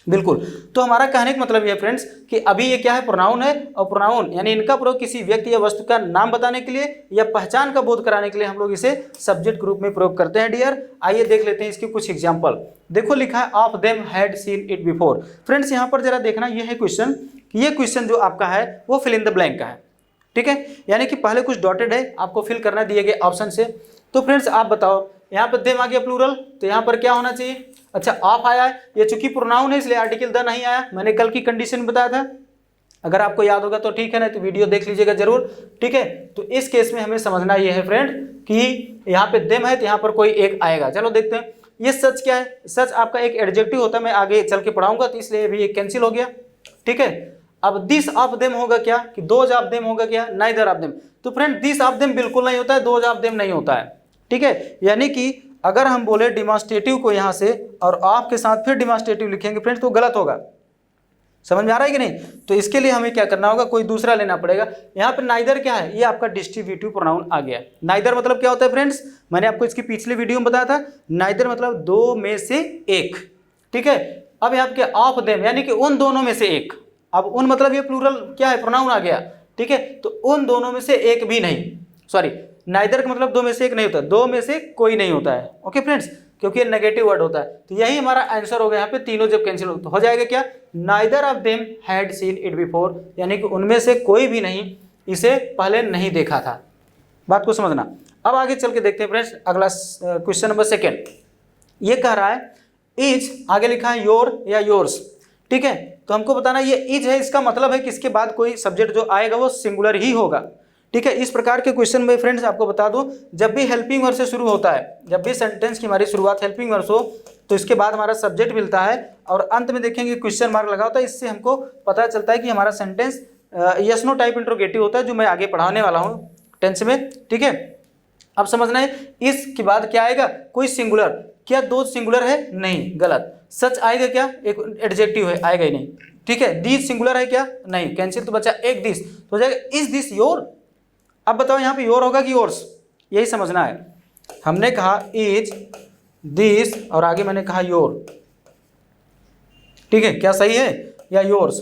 बिल्कुल। तो हमारा कहने का मतलब ये फ्रेंड्स कि अभी ये क्या है, प्रोनाउन है, और प्रोनाउन यानी इनका प्रयोग किसी व्यक्ति या वस्तु का नाम बताने के लिए या पहचान का बोध कराने के लिए हम लोग इसे सब्जेक्ट के रूप में प्रयोग करते हैं डियर। आइए देख लेते हैं इसके कुछ एग्जाम्पल। देखो लिखा है of them had seen it before. Friends यहाँ पर जरा देखना, ये है क्वेश्चन, ये क्वेश्चन जो आपका है वो फिल इन द ब्लैंक का है, ठीक है, यानी कि पहले कुछ डॉटेड है, आपको फिल करना दिए गए ऑप्शन से। तो फ्रेंड्स आप बताओ, यहाँ पर देम आ गया प्लूरल, तो यहाँ पर क्या होना चाहिए, अच्छा ऑफ आया है, ये चूंकि प्रोनाउन है इसलिए आर्टिकल द नहीं आया, मैंने कल की कंडीशन बताया था, अगर आपको याद होगा तो ठीक है, ना तो वीडियो देख लीजिएगा जरूर, ठीक है। तो इस केस में हमें समझना ये है फ्रेंड कि यहाँ पे देम है तो यहाँ पर कोई एक आएगा। चलो देखते हैं, ये सच क्या है, सच आपका एक एडजेक्टिव होता है, मैं आगे चल के पढ़ाऊंगा तो इसलिए भी ये कैंसिल हो गया, ठीक है। अब दिस ऑफ देम होगा क्या, कि दोज ऑफ देम होगा क्या, नाइदर ऑफ देम। तो फ्रेंड दिस ऑफ देम बिल्कुल नहीं होता है, दोज ऑफ देम नहीं होता है, ठीक है। यानी कि अगर हम बोले डिमॉन्स्ट्रेटिव को यहाँ से और ऑफ के साथ फिर डिमॉन्स्ट्रेटिव लिखेंगे फ्रेंड्स तो गलत होगा। समझ में आ रहा है कि नहीं, तो इसके लिए हमें क्या करना होगा, कोई दूसरा लेना पड़ेगा। यहाँ पर नाइदर क्या है, ये आपका डिस्ट्रीब्यूटिव प्रोनाउन आ गया। नाइदर मतलब क्या होता है फ्रेंड्स, मैंने आपको इसकी पिछले वीडियो में बताया था, नाइदर मतलब दो में से एक, ठीक है। अब यहाँ पे ऑफ देम यानी कि उन दोनों में से एक, अब उन मतलब ये प्लूरल क्या है, प्रोनाउन आ गया, ठीक है। तो उन दोनों में से एक भी नहीं, सॉरी नाइदर का मतलब दो में से एक नहीं होता, दो में से कोई नहीं होता है, ओके फ्रेंड्स, क्योंकि ये नेगेटिव वर्ड होता है। तो यही हमारा आंसर हो गया, यहाँ पे तीनों जब कैंसिल हो जाएगा क्या, neither of them had seen it before, यानी कि उनमें से कोई भी नहीं इसे पहले नहीं देखा था। बात को समझना। अब आगे चल के देखते हैं फ्रेंड्स, अगला क्वेश्चन नंबर 2 ये कह रहा है इज, आगे लिखा है योर या योर्स। ठीक है। तो हमको बताना ये इज है, इसका मतलब है कि इसके बाद कोई सब्जेक्ट जो आएगा वो सिंगुलर ही होगा। ठीक है, इस प्रकार के क्वेश्चन में फ्रेंड्स आपको बता दूं, जब भी हेल्पिंग वर्ब से शुरू होता है, जब भी सेंटेंस की हमारी शुरुआत हेल्पिंग वर्ब हो, तो इसके बाद हमारा सब्जेक्ट मिलता है और अंत में देखेंगे क्वेश्चन मार्क लगा होता है। इससे हमको पता चलता है कि हमारा sentence yes no type interrogative होता है, जो मैं आगे पढ़ाने वाला हूँ टेंस में। ठीक है, अब समझना है इसके बाद क्या आएगा, कोई सिंगुलर। क्या दो सिंगुलर है? नहीं, गलत। सच आएगा क्या? एक एडजेक्टिव है, आएगा ही नहीं। ठीक है, दिस सिंगुलर है क्या? नहीं, कैंसिल तो बचा एक दिस, तो हो जाएगा इज दिस योर। अब बताओ यहाँ पे योर होगा कि योर्स, यही समझना है। हमने कहा इज दिस और आगे मैंने कहा योर। ठीक है, क्या सही है या योर्स?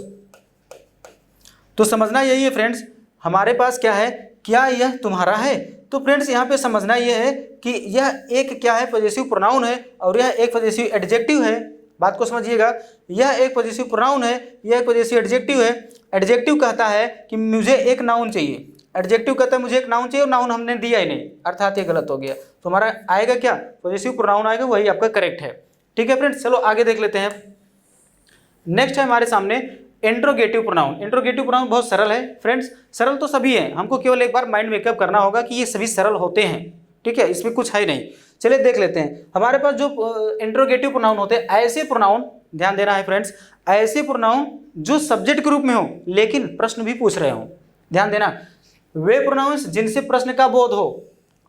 तो समझना यही है फ्रेंड्स, हमारे पास क्या है, क्या यह तुम्हारा है। तो फ्रेंड्स यहाँ पे समझना यह है कि यह एक क्या है, पॉजेसिव प्रोनाउन है और यह एक पॉजेसिव एडजेक्टिव है। बात को समझिएगा, यह एक पॉजेसिव प्रोनाउन है, यह एक पॉजेसिव एडजेक्टिव है। एडजेक्टिव कहता है कि मुझे एक नाउन चाहिए, एडजेक्टिव कहता है मुझे एक नाउन चाहिए और नाउन हमने दिया ही नहीं, अर्थात ये गलत हो गया। तो हमारा आएगा क्या, पॉजेसिव प्रोनाउन आएगा, वही आपका करेक्ट है। ठीक है फ्रेंड्स, चलो आगे देख लेते हैं। नेक्स्ट है हमारे सामने इंट्रोगेटिव प्रोनाउन। इंट्रोगेटिव प्रोनाउन बहुत सरल है फ्रेंड्स, सरल तो सभी है, हमको केवल एक बार माइंड मेकअप करना होगा कि ये सभी सरल होते हैं। ठीक है, इसमें कुछ है ही नहीं। चलिए देख लेते हैं। हमारे पास जो इंट्रोगेटिव प्रोनाउन होते हैं, ऐसे प्रोनाउन, ध्यान देना है फ्रेंड्स, ऐसे प्रोनाउन जो सब्जेक्ट के रूप में हो लेकिन प्रश्न भी पूछ रहे हो। ध्यान देना, वे प्रोनाउंस जिनसे प्रश्न का बोध हो,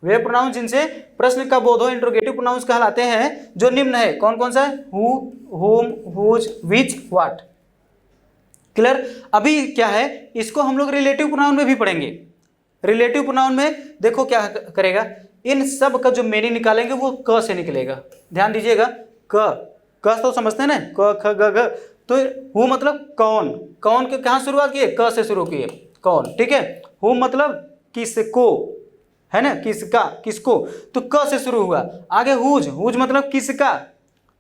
वे प्रोनाउन जिनसे प्रश्न का बोध हो इंट्रोगेटिव प्रोनाउंस कहलाते हैं, जो निम्न है। कौन कौन सा है? हु, हुम, हुज, विच, व्हाट। क्लियर? अभी क्या है, इसको हम लोग रिलेटिव प्रोनाउन में भी पढ़ेंगे। रिलेटिव प्रोनाउन में देखो क्या करेगा, इन सब का जो मीनिंग निकालेंगे वो क से निकलेगा। ध्यान दीजिएगा, क तो समझते हैं ना, क ख ग घ। तो हु मतलब कौन, कौन के कहाँ शुरुआत किए, क से शुरू किए, कौन। ठीक है, हु मतलब किसको, है ना, किसका, किसको, तो क से शुरू हुआ। आगे हुज, हुज मतलब किसका,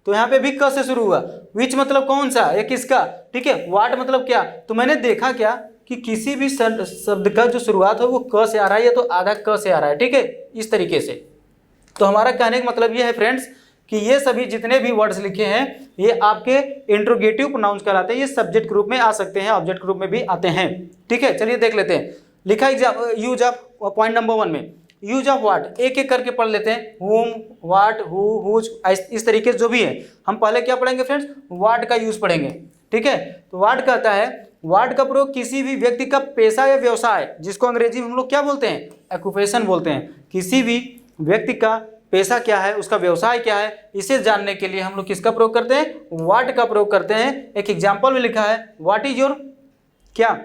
तो यहाँ पे भी क से शुरू हुआ। विच मतलब कौन सा या किसका। ठीक है, वाट मतलब क्या। तो मैंने देखा क्या कि किसी भी शब्द का जो शुरुआत है वो क से आ रहा है या तो आधा क से आ रहा है। ठीक है, इस तरीके से। तो हमारा कहने का मतलब ये है फ्रेंड्स कि ये सभी जितने भी वर्ड्स लिखे हैं ये आपके इंट्रोगेटिव प्रोनाउंस कहलाते हैं। ये सब्जेक्ट के रूप में आ सकते हैं, ऑब्जेक्ट के रूप में भी आते हैं। ठीक है, चलिए देख लेते हैं। लिखा यूज ऑफ, पॉइंट नंबर 1 में यूज ऑफ वाट, एक एक करके पढ़ लेते हैं। हुम, वाट, हु, हुज, इस तरीके से जो भी है। हम पहले क्या पढ़ेंगे फ्रेंड्स, वाट का यूज पढ़ेंगे। ठीक है, तो वाट कहता है, वाट का प्रयोग किसी भी व्यक्ति का पेशा या व्यवसाय, जिसको अंग्रेजी में हम लोग क्या बोलते हैं, ऑक्यूपेशन बोलते हैं। किसी भी व्यक्ति का पेशा क्या है, उसका व्यवसाय क्या है, इसे जानने के लिए हम लोग किसका प्रयोग करते हैं, वाट का प्रयोग करते हैं। एक एग्जाम्पल में लिखा है, व्हाट इज योर क्या,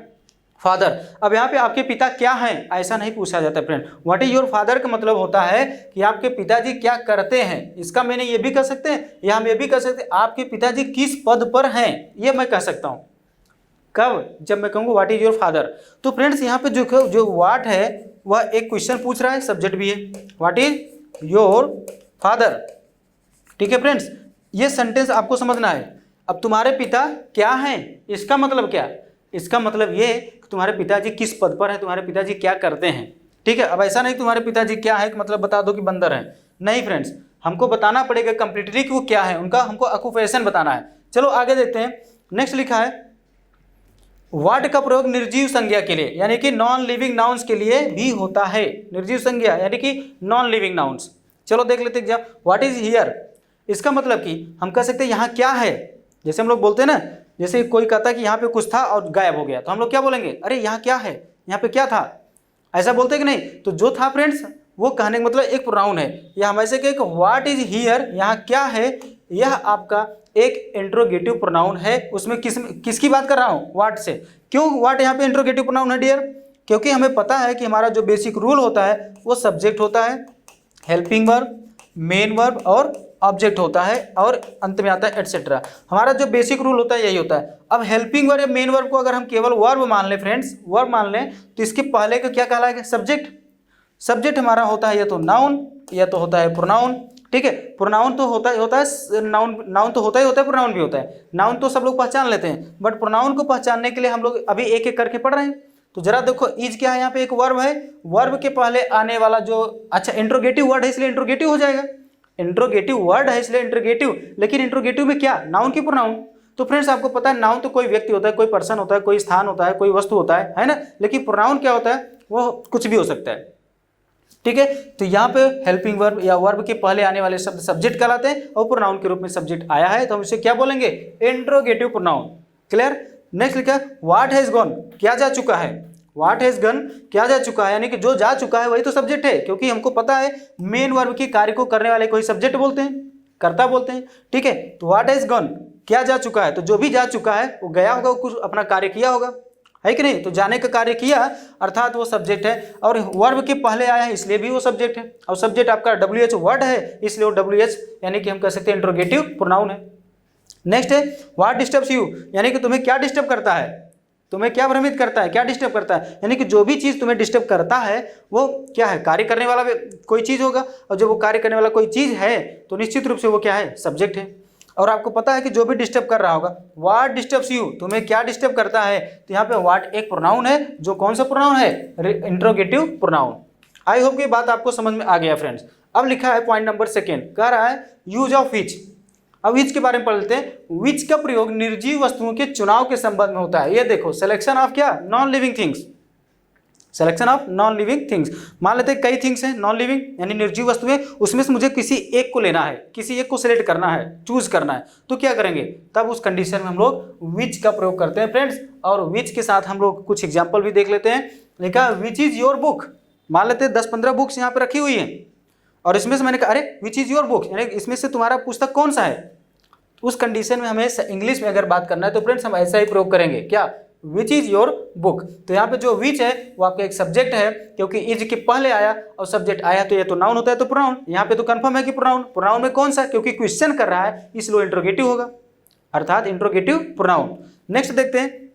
फादर। अब यहाँ पे आपके पिता क्या हैं ऐसा नहीं पूछा जाता friend. What is your father का मतलब होता है कि आपके पिताजी क्या करते हैं। इसका मैंने ये भी कह सकते हैं या हम ये भी कह सकते हैं आपके पिताजी किस पद पर हैं, ये मैं कह सकता हूँ। कब, जब मैं कहूँगा व्हाट इज योर फादर। तो फ्रेंड्स यहाँ पे जो व्हाट है वह एक क्वेश्चन पूछ रहा है, सब्जेक्ट भी है, व्हाट इज योर फादर। ठीक है फ्रेंड्स, ये सेंटेंस आपको समझना है। अब तुम्हारे पिता क्या हैं, इसका मतलब क्या, इसका मतलब ये कि तुम्हारे पिताजी किस पद पर हैं, तुम्हारे पिताजी क्या करते हैं। ठीक है, अब ऐसा नहीं तुम्हारे पिताजी क्या है मतलब बता दो कि बंदर हैं, नहीं फ्रेंड्स, हमको बताना पड़ेगा कंप्लीटली कि वो क्या है, उनका हमको ऑक्यूपेशन बताना है। चलो आगे देखते हैं। नेक्स्ट लिखा है, व्हाट का प्रयोग निर्जीव संज्ञा के लिए यानी कि नॉन लिविंग नाउन्स के लिए भी होता है। निर्जीव संज्ञा यानी कि नॉन लिविंग नाउन्स। चलो देख लेते हैं, व्हाट इज हियर, इसका मतलब कि हम कह सकते हैं यहाँ क्या है। जैसे हम लोग बोलते हैं ना, जैसे कोई कहता है कि यहाँ पे कुछ था और गायब हो गया, तो हम लोग क्या बोलेंगे, अरे यहाँ क्या है, यहाँ पे क्या था, ऐसा बोलते कि नहीं। तो जो था फ्रेंड्स वो कहने का मतलब एक प्रोनाउन है। या हम ऐसे कहें कि व्हाट इज हियर, यहाँ क्या है, यह आपका एक इंट्रोगेटिव प्रोनाउन है। उसमें किसकी बात कर रहा हूँ, व्हाट से। क्यों व्हाट यहाँ पे इंट्रोगेटिव प्रोनाउन है डियर, क्योंकि हमें पता है कि हमारा जो बेसिक रूल होता है वो सब्जेक्ट होता है, हेल्पिंग वर्ब, मेन वर्ब और ऑब्जेक्ट होता है और अंत में आता है एटसेट्रा। हमारा जो बेसिक रूल होता है यही होता है। अब हेल्पिंग वर्ब या मेन वर्ब को अगर हम केवल वर्ब मान लें फ्रेंड्स, वर्ब मान लें, तो इसके पहले का क्या कहलाएगा, सब्जेक्ट। सब्जेक्ट हमारा होता है या तो नाउन या तो होता है प्रोनाउन। ठीक है, प्रोनाउन तो होता है नाउन तो होता है, प्रोनाउन भी होता है। नाउन तो सब लोग पहचान लेते हैं, बट प्रोनाउन को पहचानने के लिए हम लोग अभी एक एक करके पढ़ रहे हैं। तो जरा देखो, इज क्या है, यहाँ पे एक वर्ब है, वर्ब के पहले आने वाला जो, अच्छा इंट्रोगेटिव वर्ड है इसलिए इंट्रोगेटिव हो जाएगा, इंट्रोगेटिव वर्ड है इसलिए इंट्रोगेटिव। लेकिन इंट्रोगेटिव में क्या, नाउन की प्रोनाउन। तो फ्रेंड्स आपको पता है नाउन तो कोई व्यक्ति होता है, कोई पर्सन होता है, कोई स्थान होता है, कोई वस्तु होता है ना। लेकिन प्रोनाउन क्या होता है, वो कुछ भी हो सकता है, ठीक है। तो यहाँ पे हेल्पिंग वर्ब या वर्ब के पहले आने वाले शब्द सब्जेक्ट कहलाते हैं और प्रोनाउन के रूप में सब्जेक्ट आया है तो हम इसे क्या बोलेंगे, इंट्रोगेटिव प्रोनाउन। क्लियर। नेक्स्ट लिखा है व्हाट हैज गॉन, क्या जा चुका है, व्हाट हैज गन क्या जा चुका है, यानी कि जो जा चुका है वही तो सब्जेक्ट है, क्योंकि हमको पता है मेन वर्ब के कार्य को करने वाले कोई सब्जेक्ट बोलते हैं, कर्ता बोलते हैं, ठीक है। तो व्हाट हैज गन क्या जा चुका है, तो जो भी जा चुका है वो गया होगा, कुछ अपना कार्य किया होगा, है कि नहीं। तो जाने का कार्य किया अर्थात वो सब्जेक्ट है, और वर्ब के पहले आया है इसलिए भी वो सब्जेक्ट है, और सब्जेक्ट आपका WH वर्ड है इसलिए वो WH यानी कि हम कह सकते हैं इंट्रोगेटिव प्रोनाउन है। नेक्स्ट है व्हाट डिस्टर्ब्स यू, यानी कि तुम्हें क्या डिस्टर्ब करता है, तुम्हें क्या भ्रमित करता है, क्या डिस्टर्ब करता है, यानी कि जो भी चीज़ तुम्हें डिस्टर्ब करता है वो क्या है, कार्य करने वाला कोई चीज़ होगा, और जब वो कार्य करने वाला कोई चीज़ है तो निश्चित रूप से वो क्या है, सब्जेक्ट है। और आपको पता है कि जो भी डिस्टर्ब कर रहा होगा, व्हाट डिस्टर्ब्स यू, तुम्हें क्या डिस्टर्ब करता है, तो यहाँ पे व्हाट एक प्रोनाउन है, जो कौन सा प्रोनाउन है, इंट्रोगेटिव प्रोनाउन। आई होप कि बात आपको समझ में आ गया फ्रेंड्स। अब लिखा है पॉइंट नंबर 2, कह रहा है यूज ऑफ विच। अब विच के बारे में पढ़ लेते हैं। विच का प्रयोग निर्जीव वस्तुओं के चुनाव के संबंध में होता है। ये देखो सिलेक्शन ऑफ क्या, non living things, selection of non living things. मान लेते हैं कई थिंग्स हैं नॉन लिविंग यानी निर्जीव वस्तुएं, उसमें से मुझे किसी एक को लेना है, किसी एक को सिलेक्ट करना है, चूज करना है, तो क्या करेंगे, तब उस कंडीशन में हम लोग विच का प्रयोग करते हैं फ्रेंड्स। और विच के साथ हम लोग कुछ एग्जाम्पल भी देख लेते हैं। लिखा विच इज योर बुक, मान लेते हैं 10-15 बुक्स यहाँ पे रखी हुई हैं, और इसमें से मैंने कहा अरे विच इज योर बुक, यानी इसमें से तुम्हारा पुस्तक कौन सा है। उस कंडीशन में हमें इंग्लिश में अगर बात करना है तो फ्रेंड्स हम ऐसा ही प्रयोग करेंगे, क्या, विच इज योर बुक। तो यहाँ पे जो विच है वो आपका एक सब्जेक्ट है, क्योंकि इज के पहले आया और सब्जेक्ट आया तो ये तो नाउन होता है, तो प्रोनाउन। यहाँ पे तो कंफर्म है कि प्रोनाउन, प्रोनाउन में कौन सा, क्योंकि क्वेश्चन कर रहा है इसलिए इंट्रोगेटिव होगा, अर्थात इंट्रोगेटिव प्रोनाउन। नेक्स्ट देखते हैं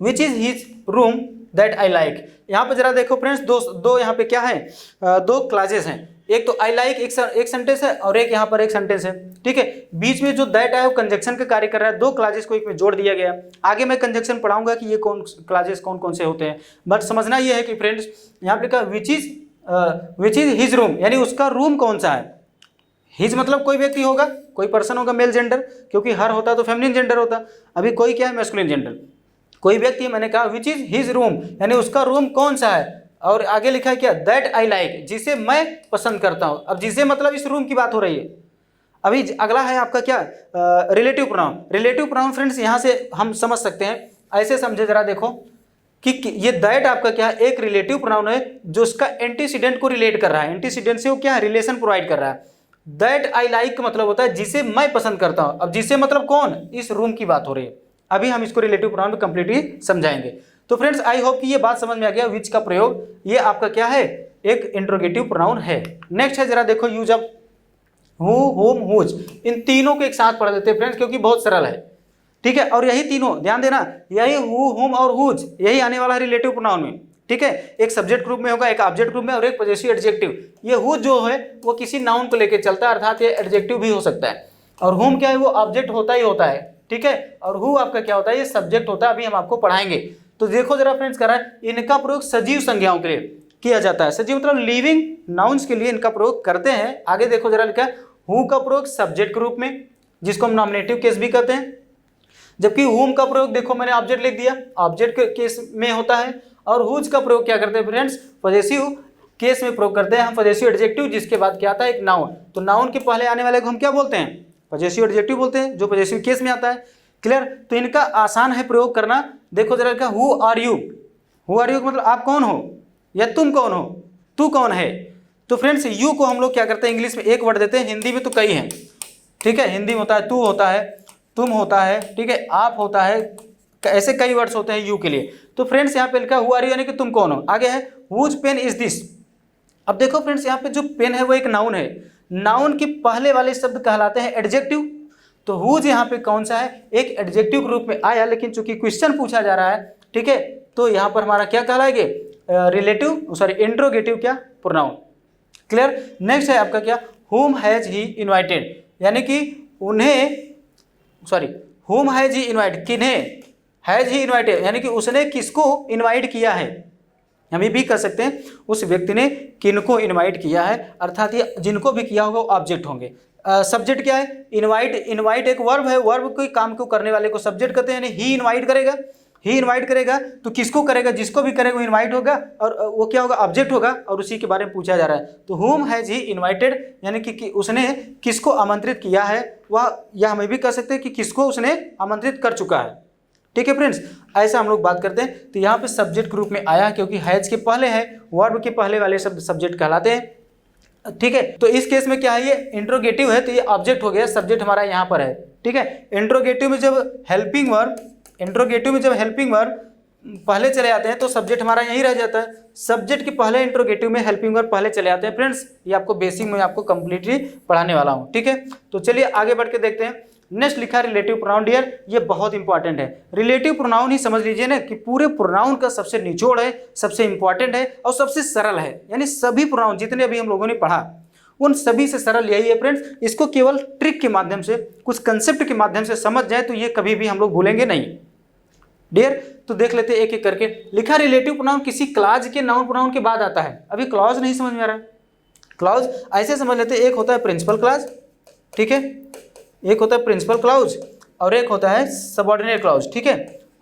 which is his room that I like. यहाँ पे जरा देखो फ्रेंड्स, दो यहाँ पे क्या है, दो क्लासेस हैं, एक तो आई लाइक एक सेंटेंस है और एक यहाँ पर एक सेंटेंस है, ठीक है। बीच में जो दैट है वो कंजक्शन का कार्य कर रहा है, दो क्लासेस को एक में जोड़ दिया गया। आगे मैं कंजक्शन पढ़ाऊंगा कि ये कौन क्लासेस कौन कौन से होते हैं, बट समझना ये है कि फ्रेंड्स यहाँ पे कहा विच इज हिज रूम, यानी उसका रूम कौन सा है। हिज मतलब कोई व्यक्ति होगा, कोई पर्सन होगा, मेल जेंडर, क्योंकि हर होता तो फेमिनिन जेंडर होता, अभी कोई क्या है, मैस्कुलिन जेंडर, कोई व्यक्ति। मैंने कहा विच इज हिज रूम यानी उसका रूम कौन सा है, और आगे लिखा है क्या, दैट आई लाइक, जिसे मैं पसंद करता हूं। अब जिसे मतलब इस रूम की बात हो रही है। अभी अगला है आपका क्या, relative pronoun. Relative pronoun friends यहाँ से हम समझ सकते हैं, ऐसे समझे जरा देखो कि ये दैट आपका क्या है, एक रिलेटिव प्रोनाउन है जो उसका एंटीसीडेंट को रिलेट कर रहा है, एंटीसीडेंट से वो क्या है, रिलेशन प्रोवाइड कर रहा है। दैट आई लाइक का मतलब होता है जिसे मैं पसंद करता हूं। अब जिसे मतलब कौन, इस रूम की बात हो रही है। अभी हम इसको रिलेटिव प्रोनाउन में कंप्लीटली समझाएंगे। तो फ्रेंड्स आई होप कि ये बात समझ में आ गया, विच का प्रयोग ये आपका क्या है, एक इंट्रोगेटिव प्रोनाउन है। नेक्स्ट है जरा देखो यूज ऑफ हु, हुम, हुज। इन तीनों को एक साथ पढ़ देते हैं फ्रेंड्स, क्योंकि बहुत सरल है, ठीक है। और यही तीनों ध्यान देना, यही हु, हुम और हुज यही आने वाला है रिलेटिव प्रोनाउन में, ठीक है। एक सब्जेक्ट ग्रुप में होगा, एक ऑब्जेक्ट ग्रुप में, और एक पॉजेसिव एडजेक्टिव। ये हुज जो है वो किसी नाउन को लेकर चलता है, अर्थात ये एडजेक्टिव भी हो सकता है। और हुम क्या है, वो ऑब्जेक्ट होता ही होता है, ठीक है। और हु आपका क्या होता है, ये सब्जेक्ट होता है, अभी हम आपको पढ़ाएंगे। तो देखो जरा फ्रेंड्स कह रहा है इनका प्रयोग सजीव संज्ञाओं के लिए किया जाता है। सजीव मतलब लिविंग नाउन्स के लिए इनका प्रयोग करते हैं। आगे देखो जरा लिखा है हु का प्रयोग सब्जेक्ट के रूप में, जिसको हम नॉमिनेटिव केस भी कहते हैं, जबकि हुम का प्रयोग देखो मैंने ऑब्जेक्ट लिख दिया, ऑब्जेक्ट के केस में होता है। और हुज का प्रयोग क्या करते हैं फ्रेंड्स, पॉजेसिव केस में प्रयोग करते हैं हम, पॉजेसिव एडजेक्टिव, जिसके बाद क्या आता है, एक नाउन। तो नाउन के पहले आने वाले को हम क्या बोलते हैं, पॉजेसिव एडजेक्टिव बोलते हैं, जो पॉजेसिव केस में आता है। क्लियर। तो इनका आसान है प्रयोग करना। देखो जरा का who are you, who are you मतलब आप कौन हो या तुम कौन हो, तू कौन है। तो फ्रेंड्स यू को हम लोग क्या करते हैं, इंग्लिश में एक वर्ड देते हैं, हिंदी में तो कई हैं, ठीक है। हिंदी में होता है तू होता है, तुम होता है, ठीक है, आप होता है, ऐसे कई वर्ड्स होते हैं यू के लिए। तो फ्रेंड्स यहाँ पे लिखा हु आर यू यानी कि तुम कौन हो। आगे है हुज पेन इज दिस। अब देखो फ्रेंड्स यहाँ पे जो पेन है वो एक नाउन है, नाउन के पहले वाले शब्द कहलाते हैं एडजेक्टिव। तो हुज यहाँ पे कौन सा है, एक एडजेक्टिव के रूप में आया, लेकिन चूंकि क्वेश्चन पूछा जा रहा है, ठीक है, तो यहाँ पर हमारा क्या कहलाएंगे, रिलेटिव सॉरी इंट्रोगेटिव क्या, प्रोनाउन। क्लियर। नेक्स्ट है आपका क्या, हुम हैज ही इनवाइटेड, यानी कि उन्हें सॉरी हुम हैज ही इनवाइट, किन्हें, हैज ही इनवाइटेड यानी कि उसने किसको इनवाइट किया है। हम ये भी कह सकते हैं उस व्यक्ति ने किनको इनवाइट किया है, अर्थात ये जिनको भी किया होगा वो ऑब्जेक्ट होंगे। सब्जेक्ट क्या है, इनवाइट। इनवाइट एक वर्ब है, वर्ब कोई काम को करने वाले को सब्जेक्ट कहते हैं, यानी ही इनवाइट करेगा। ही इनवाइट करेगा तो किसको करेगा, जिसको भी करेगा वो इनवाइट होगा, और वो क्या होगा, ऑब्जेक्ट होगा, और उसी के बारे में पूछा जा रहा है। तो whom हैज ही इनवाइटेड, यानी कि उसने किसको आमंत्रित किया है, वह, या हम भी कह सकते हैं कि किसको उसने आमंत्रित कर चुका है। ठीक है फ्रेंड्स, ऐसा हम लोग बात करते हैं। तो यहाँ पे सब्जेक्ट ग्रुप में आया क्योंकि हैज के पहले है, वर्ब के पहले वाले शब्द सब्जेक्ट कहलाते हैं। ठीक है, तो इस केस में क्या है, ये इंट्रोगेटिव है तो ये ऑब्जेक्ट हो गया, सब्जेक्ट हमारा यहाँ पर है। ठीक है, इंट्रोगेटिव में जब हेल्पिंग वर्ब, इंट्रोगेटिव में जब हेल्पिंग वर्ब पहले चले आते हैं तो सब्जेक्ट हमारा यहीं रह जाता है। सब्जेक्ट के पहले इंट्रोगेटिव में हेल्पिंग वर्ब पहले चले आते हैं। फ्रेंड्स, ये आपको बेसिक में आपको कंप्लीटली पढ़ाने वाला हूँ। ठीक है, तो चलिए आगे बढ़ के देखते हैं। नेक्स्ट लिखा रिलेटिव प्रोनाउन डियर, ये बहुत इंपॉर्टेंट है। रिलेटिव प्रोनाउन ही समझ लीजिए ना कि पूरे प्रोनाउन का सबसे निचोड़ है, सबसे इंपॉर्टेंट है और सबसे सरल है। यानी सभी प्रोनाउन जितने अभी हम लोगों ने पढ़ा उन सभी से सरल यही है फ्रेंड्स। इसको केवल ट्रिक के माध्यम से, कुछ कंसेप्ट के माध्यम से समझ जाए तो ये कभी भी हम लोग भूलेंगे नहीं डियर। तो देख लेते हैं एक एक करके। लिखा रिलेटिव प्रोनाउन किसी क्लॉज के नाउन प्रोनाउन के बाद आता है। अभी क्लॉज नहीं समझ में आ रहा है। क्लॉज ऐसे समझ लेते हैं, एक होता है प्रिंसिपल क्लॉज, ठीक है, एक होता है प्रिंसिपल क्लॉज और एक होता है सबऑर्डिनेट क्लॉज। ठीक है,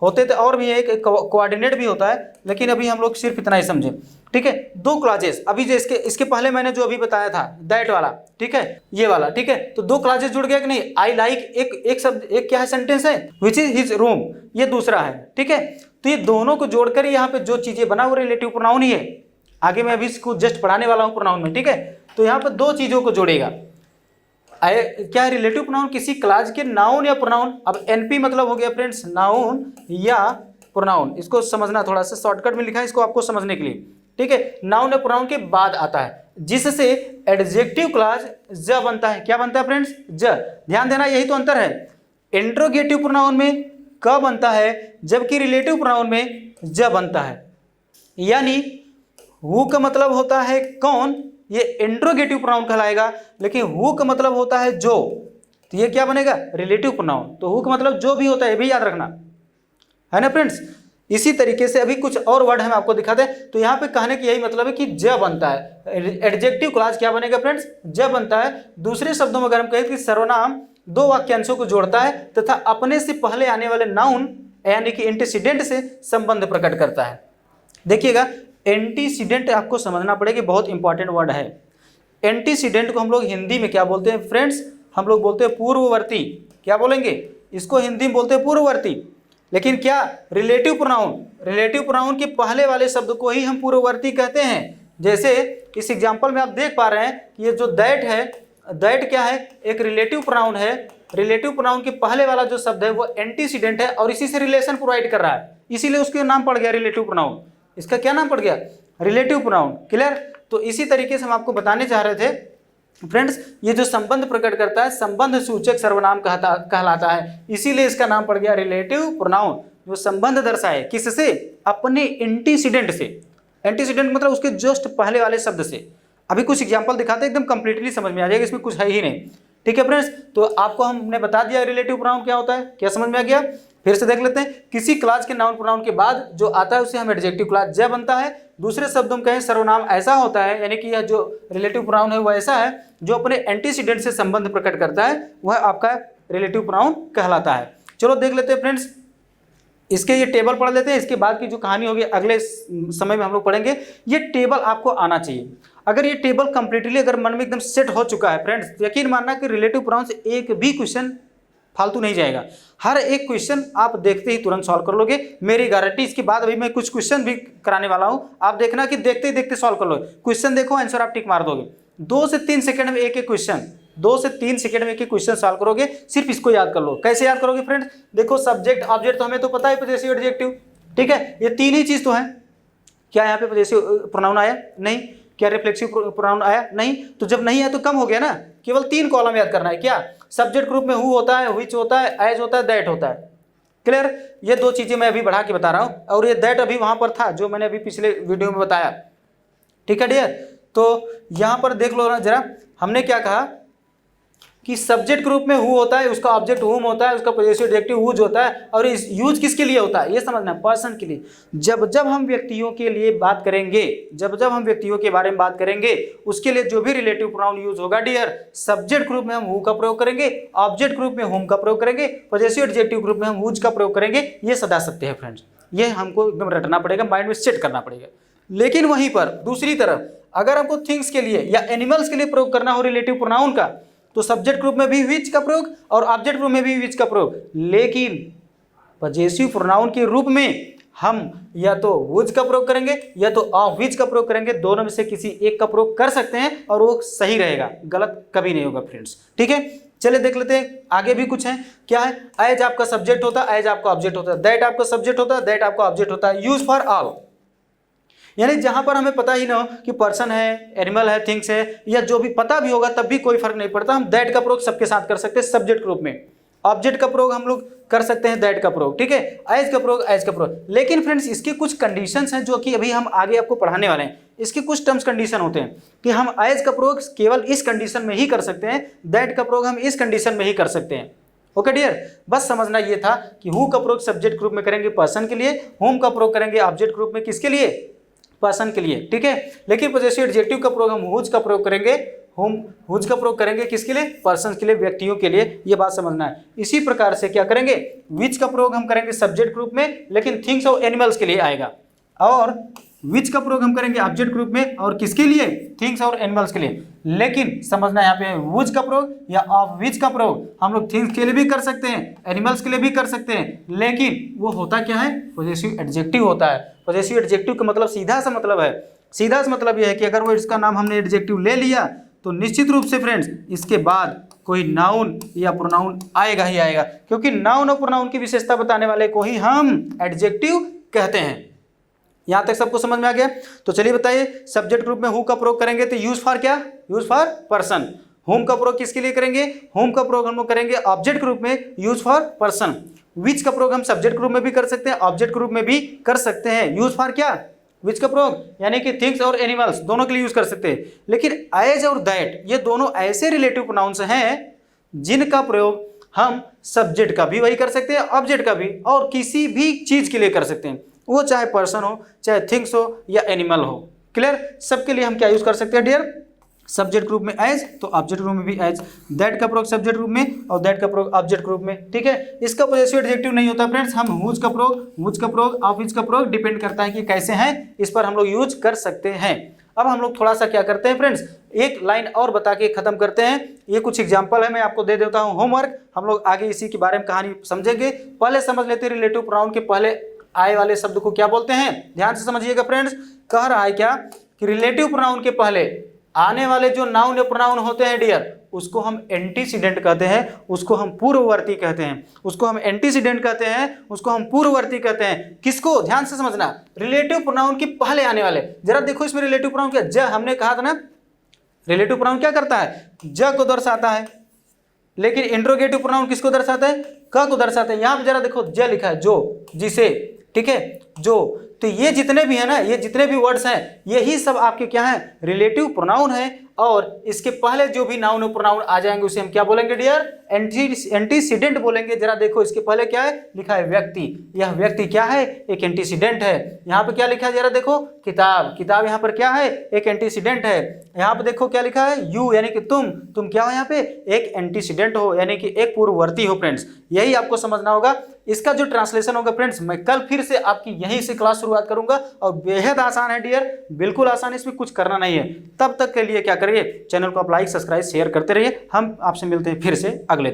होते तो और भी है, एक कोऑर्डिनेट भी होता है, लेकिन अभी हम लोग सिर्फ इतना ही समझे। ठीक है, दो क्लॉजेस अभी जो इसके पहले मैंने जो अभी बताया था दैट वाला, ठीक है, ये वाला, ठीक है, तो दो क्लॉजेस जुड़ गया कि नहीं। आई लाइक एक शब्द, एक क्या है, सेंटेंस है, विच इज हिज रूम, ये दूसरा है। ठीक है, तो ये दोनों को जोड़कर यहाँ पे जो चीजें बना वो रिलेटिव प्रोनाउन ही है। आगे मैं अभी इसको जस्ट पढ़ाने वाला हूँ प्रोनाउन में। ठीक है, तो यहाँ पर दो चीजों को जोड़ेगा। क्या है, रिलेटिव प्रोनाउन किसी क्लॉज के नाउन या प्रोनाउन। अब एनपी मतलब हो गया फ्रेंड्स नाउन या प्रोनाउन। इसको समझना, थोड़ा सा शॉर्टकट में लिखा है इसको आपको समझने के लिए। ठीक है, नाउन या प्रोनाउन के बाद आता है, जिससे एडजेक्टिव क्लॉज ज बनता है। क्या बनता है फ्रेंड्स, ज। ध्यान देना, यही तो अंतर है। इंट्रोगेटिव प्रोनाउन में क बनता है, जबकि रिलेटिव प्रोनाउन में ज बनता है। यानी हु का मतलब होता है कौन, ये इंट्रोगेटिव प्रोनाउन कहलाएगा, लेकिन हु का मतलब होता है जो, तो ये क्या बनेगा, रिलेटिव प्रोनाउन। तो हु का मतलब जो भी होता है, ये भी याद रखना है ना फ्रेंड्स। इसी तरीके से अभी कुछ और वर्ड हम आपको दिखाते हैं। तो यहाँ पे कहने की यही मतलब है कि ज बनता है। एडजेक्टिव क्लॉज क्या बनेगा फ्रेंड्स, ज बनता है। दूसरे शब्दों में अगर हम कहें कि सर्वनाम दो वाक्यांशों को जोड़ता है तथा अपने से पहले आने वाले नाउन यानी कि एंटीसीडेंट से संबंध प्रकट करता है। देखिएगा, एंटीसीडेंट आपको समझना पड़ेगा, बहुत इंपॉर्टेंट वर्ड है। एंटीसीडेंट को हम लोग हिंदी में क्या बोलते हैं फ्रेंड्स, हम लोग बोलते हैं पूर्ववर्ती। क्या बोलेंगे, इसको हिंदी में बोलते हैं पूर्ववर्ती। लेकिन क्या, रिलेटिव प्रोनाउन, रिलेटिव प्रोनाउन के पहले वाले शब्द को ही हम पूर्ववर्ती कहते हैं। जैसे इस एग्जाम्पल में आप देख पा रहे हैं कि ये जो दैट है, दैट क्या है, एक रिलेटिव प्रोनाउन है। रिलेटिव प्रोनाउन के पहले वाला जो शब्द है वो एंटीसीडेंट है और इसी से रिलेशन प्रोवाइड कर रहा है, इसीलिए उसके नाम पड़ गया रिलेटिव प्रोनाउन। इसका क्या नाम पड़ गया, रिलेटिव प्रोनाउन। क्लियर। तो इसी तरीके से हम आपको बताने चाह रहे थे फ्रेंड्स, ये जो संबंध प्रकट करता है संबंध सूचक सर्वनाम कहलाता है, इसीलिए इसका नाम पड़ गया रिलेटिव प्रोनाउन, जो संबंध दर्शाए किससे, अपने एंटीसीडेंट से। एंटीसीडेंट मतलब उसके जस्ट पहले वाले शब्द से। अभी कुछ एग्जांपल दिखाते हैं, एकदम कंप्लीटली समझ में आ जाएगा, इसमें कुछ है ही नहीं। ठीक है फ्रेंड्स, तो आपको हमने बता दिया रिलेटिव प्रोनाउन क्या होता है, क्या समझ में आ गया। फिर से देख लेते हैं, किसी क्लॉज के नाउन प्रोनाउन के बाद जो आता है उसे हम एडजेक्टिव क्लॉज ज बनता है। दूसरे शब्दों में कहें सर्वनाम ऐसा होता है, यानी कि यह जो रिलेटिव प्रोनाउन है वह ऐसा है जो अपने एंटीसीडेंट से संबंध प्रकट करता है, वह आपका रिलेटिव प्रोनाउन कहलाता है। चलो देख लेते हैं फ्रेंड्स, इसके ये टेबल पढ़ लेते हैं, इसके बाद की जो कहानी होगी अगले समय में हम लोग पढ़ेंगे। ये टेबल आपको आना चाहिए। अगर ये टेबल कंप्लीटली अगर मन में एकदम सेट हो चुका है फ्रेंड्स, तो यकीन मानना कि रिलेटिव प्रोनाउन से एक भी क्वेश्चन फालतू नहीं जाएगा। हर एक क्वेश्चन आप देखते ही तुरंत सॉल्व कर लोगे, मेरी गारंटी। इसके बाद अभी मैं कुछ क्वेश्चन भी कराने वाला हूं, आप देखना कि देखते ही देखते सॉल्व कर लोगे। क्वेश्चन देखो, आंसर आप टिक मार दोगे। 2 से 3 सेकंड में एक एक क्वेश्चन, 2 से 3 सेकंड में एक एक क्वेश्चन सॉल्व करोगे। सिर्फ इसको याद कर लो। कैसे याद करोगे फ्रेंड्स, देखो सब्जेक्ट ऑब्जेक्ट तो हमें तो पता है, पॉजेसिव एडजेक्टिव, ठीक है, ये तीन ही चीज तो है। क्या यहाँ पे पॉजेसिव प्रोनाउन आया, नहीं। क्या रिफ्लेक्सिव प्रोनाउन आया, नहीं। तो जब नहीं है तो कम हो गया ना, केवल 3 कॉलम याद करना है। क्या, सब्जेक्ट ग्रुप में हु होता है, व्हिच होता है, एज होता है, दैट होता है। क्लियर। ये 2 चीजें मैं अभी बढ़ा के बता रहा हूं, और ये दैट अभी वहां पर था जो मैंने अभी पिछले वीडियो में बताया। ठीक है डियर, तो यहां पर देख लो ना जरा, हमने क्या कहा कि सब्जेक्ट ग्रुप में हु होता है, उसका ऑब्जेक्ट हुम होता है, उसका पॉजेसिव एडजेक्टिव हुज होता है, और इस यूज किसके लिए होता है ये समझना, पर्सन के लिए। जब जब हम व्यक्तियों के लिए बात करेंगे, जब जब हम व्यक्तियों के बारे में बात करेंगे, उसके लिए जो भी रिलेटिव प्रोनाउन यूज होगा डियर, सब्जेक्ट ग्रुप में हम हु का प्रयोग करेंगे, ऑब्जेक्ट ग्रुप में हुम का प्रयोग करेंगे, पॉजेसिव एडजेक्टिव ग्रुप में हम हुज का प्रयोग करेंगे। ये सदा सत्य है फ्रेंड्स, ये हमको एकदम रटना पड़ेगा, माइंड में सेट करना पड़ेगा। लेकिन वहीं पर दूसरी तरफ अगर हमको थिंग्स के लिए या एनिमल्स के लिए प्रयोग करना हो रिलेटिव प्रोनाउन का, तो सब्जेक्ट ग्रुप में भी विच का प्रयोग और ऑब्जेक्ट ग्रुप में भी विच का प्रयोग। लेकिन पॉजेसिव प्रोनाउन के रूप में हम या तो वुज का प्रयोग करेंगे या तो ऑफ विच का प्रयोग करेंगे, दोनों में से किसी एक का प्रयोग कर सकते हैं और वो सही रहेगा, गलत कभी नहीं होगा फ्रेंड्स। ठीक है, चलिए देख लेते हैं आगे भी कुछ है। क्या है, एज आपका सब्जेक्ट होता है, एज आपका ऑब्जेक्ट होता है, दैट आपका सब्जेक्ट होता है, दैट आपका ऑब्जेक्ट होता है। यूज फॉर ऑल, यानी जहां पर हमें पता ही ना हो कि पर्सन है, एनिमल है, थिंग्स है, या जो भी पता भी होगा तब भी कोई फर्क नहीं पड़ता, हम दैट का प्रयोग सबके साथ कर सकते हैं सब्जेक्ट ग्रुप में। ऑब्जेक्ट का प्रयोग हम लोग कर सकते हैं दैट का प्रयोग, ठीक है, एज का प्रयोग एज का प्रयोग। लेकिन फ्रेंड्स इसके कुछ कंडीशंस हैं जो कि अभी हम आगे आपको पढ़ाने वाले हैं। इसके कुछ टर्म्स कंडीशन होते हैं कि हम एज का प्रयोग केवल इस कंडीशन में ही कर सकते हैं, दैट का प्रयोग हम इस कंडीशन में ही कर सकते हैं। ओके डियर, बस समझना ये था कि हु का प्रयोग सब्जेक्ट ग्रुप में करेंगे पर्सन के लिए, होम का प्रयोग करेंगे ऑब्जेक्ट ग्रुप में किसके लिए, पर्सन के लिए, ठीक है। लेकिन पॉजेसिव एडजेक्टिव का प्रयोग हम हुज का प्रयोग करेंगे, होम हुज का प्रयोग करेंगे किसके लिए, पर्सन के लिए, व्यक्तियों के लिए, ये बात समझना है। इसी प्रकार से क्या करेंगे, विच का प्रयोग हम करेंगे सब्जेक्ट ग्रुप में, लेकिन थिंग्स और एनिमल्स के लिए आएगा, और विच का प्रयोग हम करेंगे ऑब्जेक्ट ग्रुप में और किसके लिए, थिंग्स और एनिमल्स के लिए। लेकिन समझना यहाँ पे वुज का प्रयोग या ऑफ विच का प्रयोग हम लोग थिंग्स के लिए भी कर सकते हैं, एनिमल्स के लिए भी कर सकते हैं, लेकिन वो होता क्या है, पॉजेसिव एडजेक्टिव होता है। पॉजेसिव एडजेक्टिव का मतलब सीधा सा मतलब है, सीधा सा मतलब यह है कि अगर वो इसका नाम हमने एडजेक्टिव ले लिया तो निश्चित रूप से फ्रेंड्स इसके बाद कोई नाउन या प्रोनाउन आएगा ही आएगा, क्योंकि नाउन और प्रोनाउन की विशेषता बताने वाले को ही हम एडजेक्टिव कहते हैं। यहां तक सबको समझ में आ गया? तो चलिए बताइए, सब्जेक्ट ग्रुप में हु का प्रयोग करेंगे तो यूज फॉर क्या, यूज फॉर पर्सन। होम का प्रयोग किसके लिए करेंगे, होम का प्रयोग हम लोग करेंगे ऑब्जेक्ट ग्रुप में, यूज फॉर पर्सन। विच का प्रयोग हम सब्जेक्ट ग्रुप में भी कर सकते हैं, ऑब्जेक्ट ग्रुप में भी कर सकते हैं, यूज फॉर क्या, विच का प्रयोग, यानी कि थिंग्स और एनिमल्स दोनों के लिए यूज कर सकते हैं। लेकिन एज और दैट ये दोनों ऐसे रिलेटिव प्रोनाउंस हैं जिनका प्रयोग हम सब्जेक्ट का भी वही कर सकते हैं, ऑब्जेक्ट का भी, और किसी भी चीज के लिए कर सकते हैं, वो चाहे पर्सन हो, चाहे थिंग्स हो या एनिमल हो। क्लियर? सबके लिए हम क्या यूज कर सकते हैं डियर, सब्जेक्ट ग्रुप में एज तो ऑब्जेक्ट ग्रुप में भी एज, दैट का प्रयोग सब्जेक्ट ग्रुप में और दैट का प्रयोग ऑब्जेक्ट ग्रुप में, ठीक है। इसका पॉजेसिव एडजेक्टिव नहीं होता फ्रेंड्स, हम हुज का प्रयोग ऑफ विच का प्रयोग डिपेंड करता है कि कैसे हैं, इस पर हम लोग यूज कर सकते हैं। अब हम लोग थोड़ा सा क्या करते हैं फ्रेंड्स, एक लाइन और बता के खत्म करते हैं। ये कुछ एग्जांपल है, मैं आपको दे देता हूँ होमवर्क, हम लोग आगे इसी के बारे में कहानी समझेंगे। पहले समझ लेते हैं रिलेटिव प्रोनाउन के पहले आए वाले शब्द को क्या बोलते हैं, ध्यान से समझिएगा फ्रेंड्स। कह रहा है क्या कि रिलेटिव प्रोनाउन के पहले आने वाले जो नाउन या प्रोनाउन होते हैं डियर, उसको हम एंटीसीडेंट कहते हैं, उसको हम पूर्ववर्ती कहते हैं, उसको हम एंटीसीडेंट कहते हैं, उसको हम पूर्ववर्ती कहते हैं। किसको, ध्यान से समझना, रिलेटिव प्रोनाउन के पहले आने वाले। जरा देखो इसमें रिलेटिव प्रोनाउन क्या, ज हमने कहा था ना, रिलेटिव प्रोनाउन क्या करता है, ज को दर्शाता है, लेकिन इंट्रोगेटिव प्रोनाउन किसको दर्शाता है, क को दर्शाता है। यहां पर जरा देखो ज लिखा है, जो, जिसे, ठीक है, जो। तो ये जितने भी है ना, ये जितने भी वर्ड्स हैं, यही सब आपके क्या है, रिलेटिव प्रोनाउन है, और इसके पहले जो भी नाउन और प्रोनाउन आ जाएंगे उसे हम क्या बोलेंगे डियर, एंटीसीडेंट बोलेंगे। जरा देखो इसके पहले क्या है, लिखा है व्यक्ति, यह व्यक्ति क्या है, एक एंटीसीडेंट है। यहाँ पे क्या लिखा है, जरा देखो किताब, किताब यहाँ पर क्या है, एक एंटीसीडेंट है। यहाँ पे देखो क्या लिखा है, यू यानी कि तुम क्या हो, यहाँ पे एक एंटीसीडेंट हो, यानी कि एक पूर्ववर्ती हो फ्रेंड्स। यही आपको समझना होगा। इसका जो ट्रांसलेशन होगा फ्रेंड्स, मैं कल फिर से आपकी यहीं से क्लास शुरुआत करूंगा, और बेहद आसान है डियर, बिल्कुल आसान, इसमें कुछ करना नहीं है। तब तक के लिए क्या करिए, चैनल को आप लाइक सब्सक्राइब शेयर करते रहिए। हम आपसे मिलते हैं फिर से अगले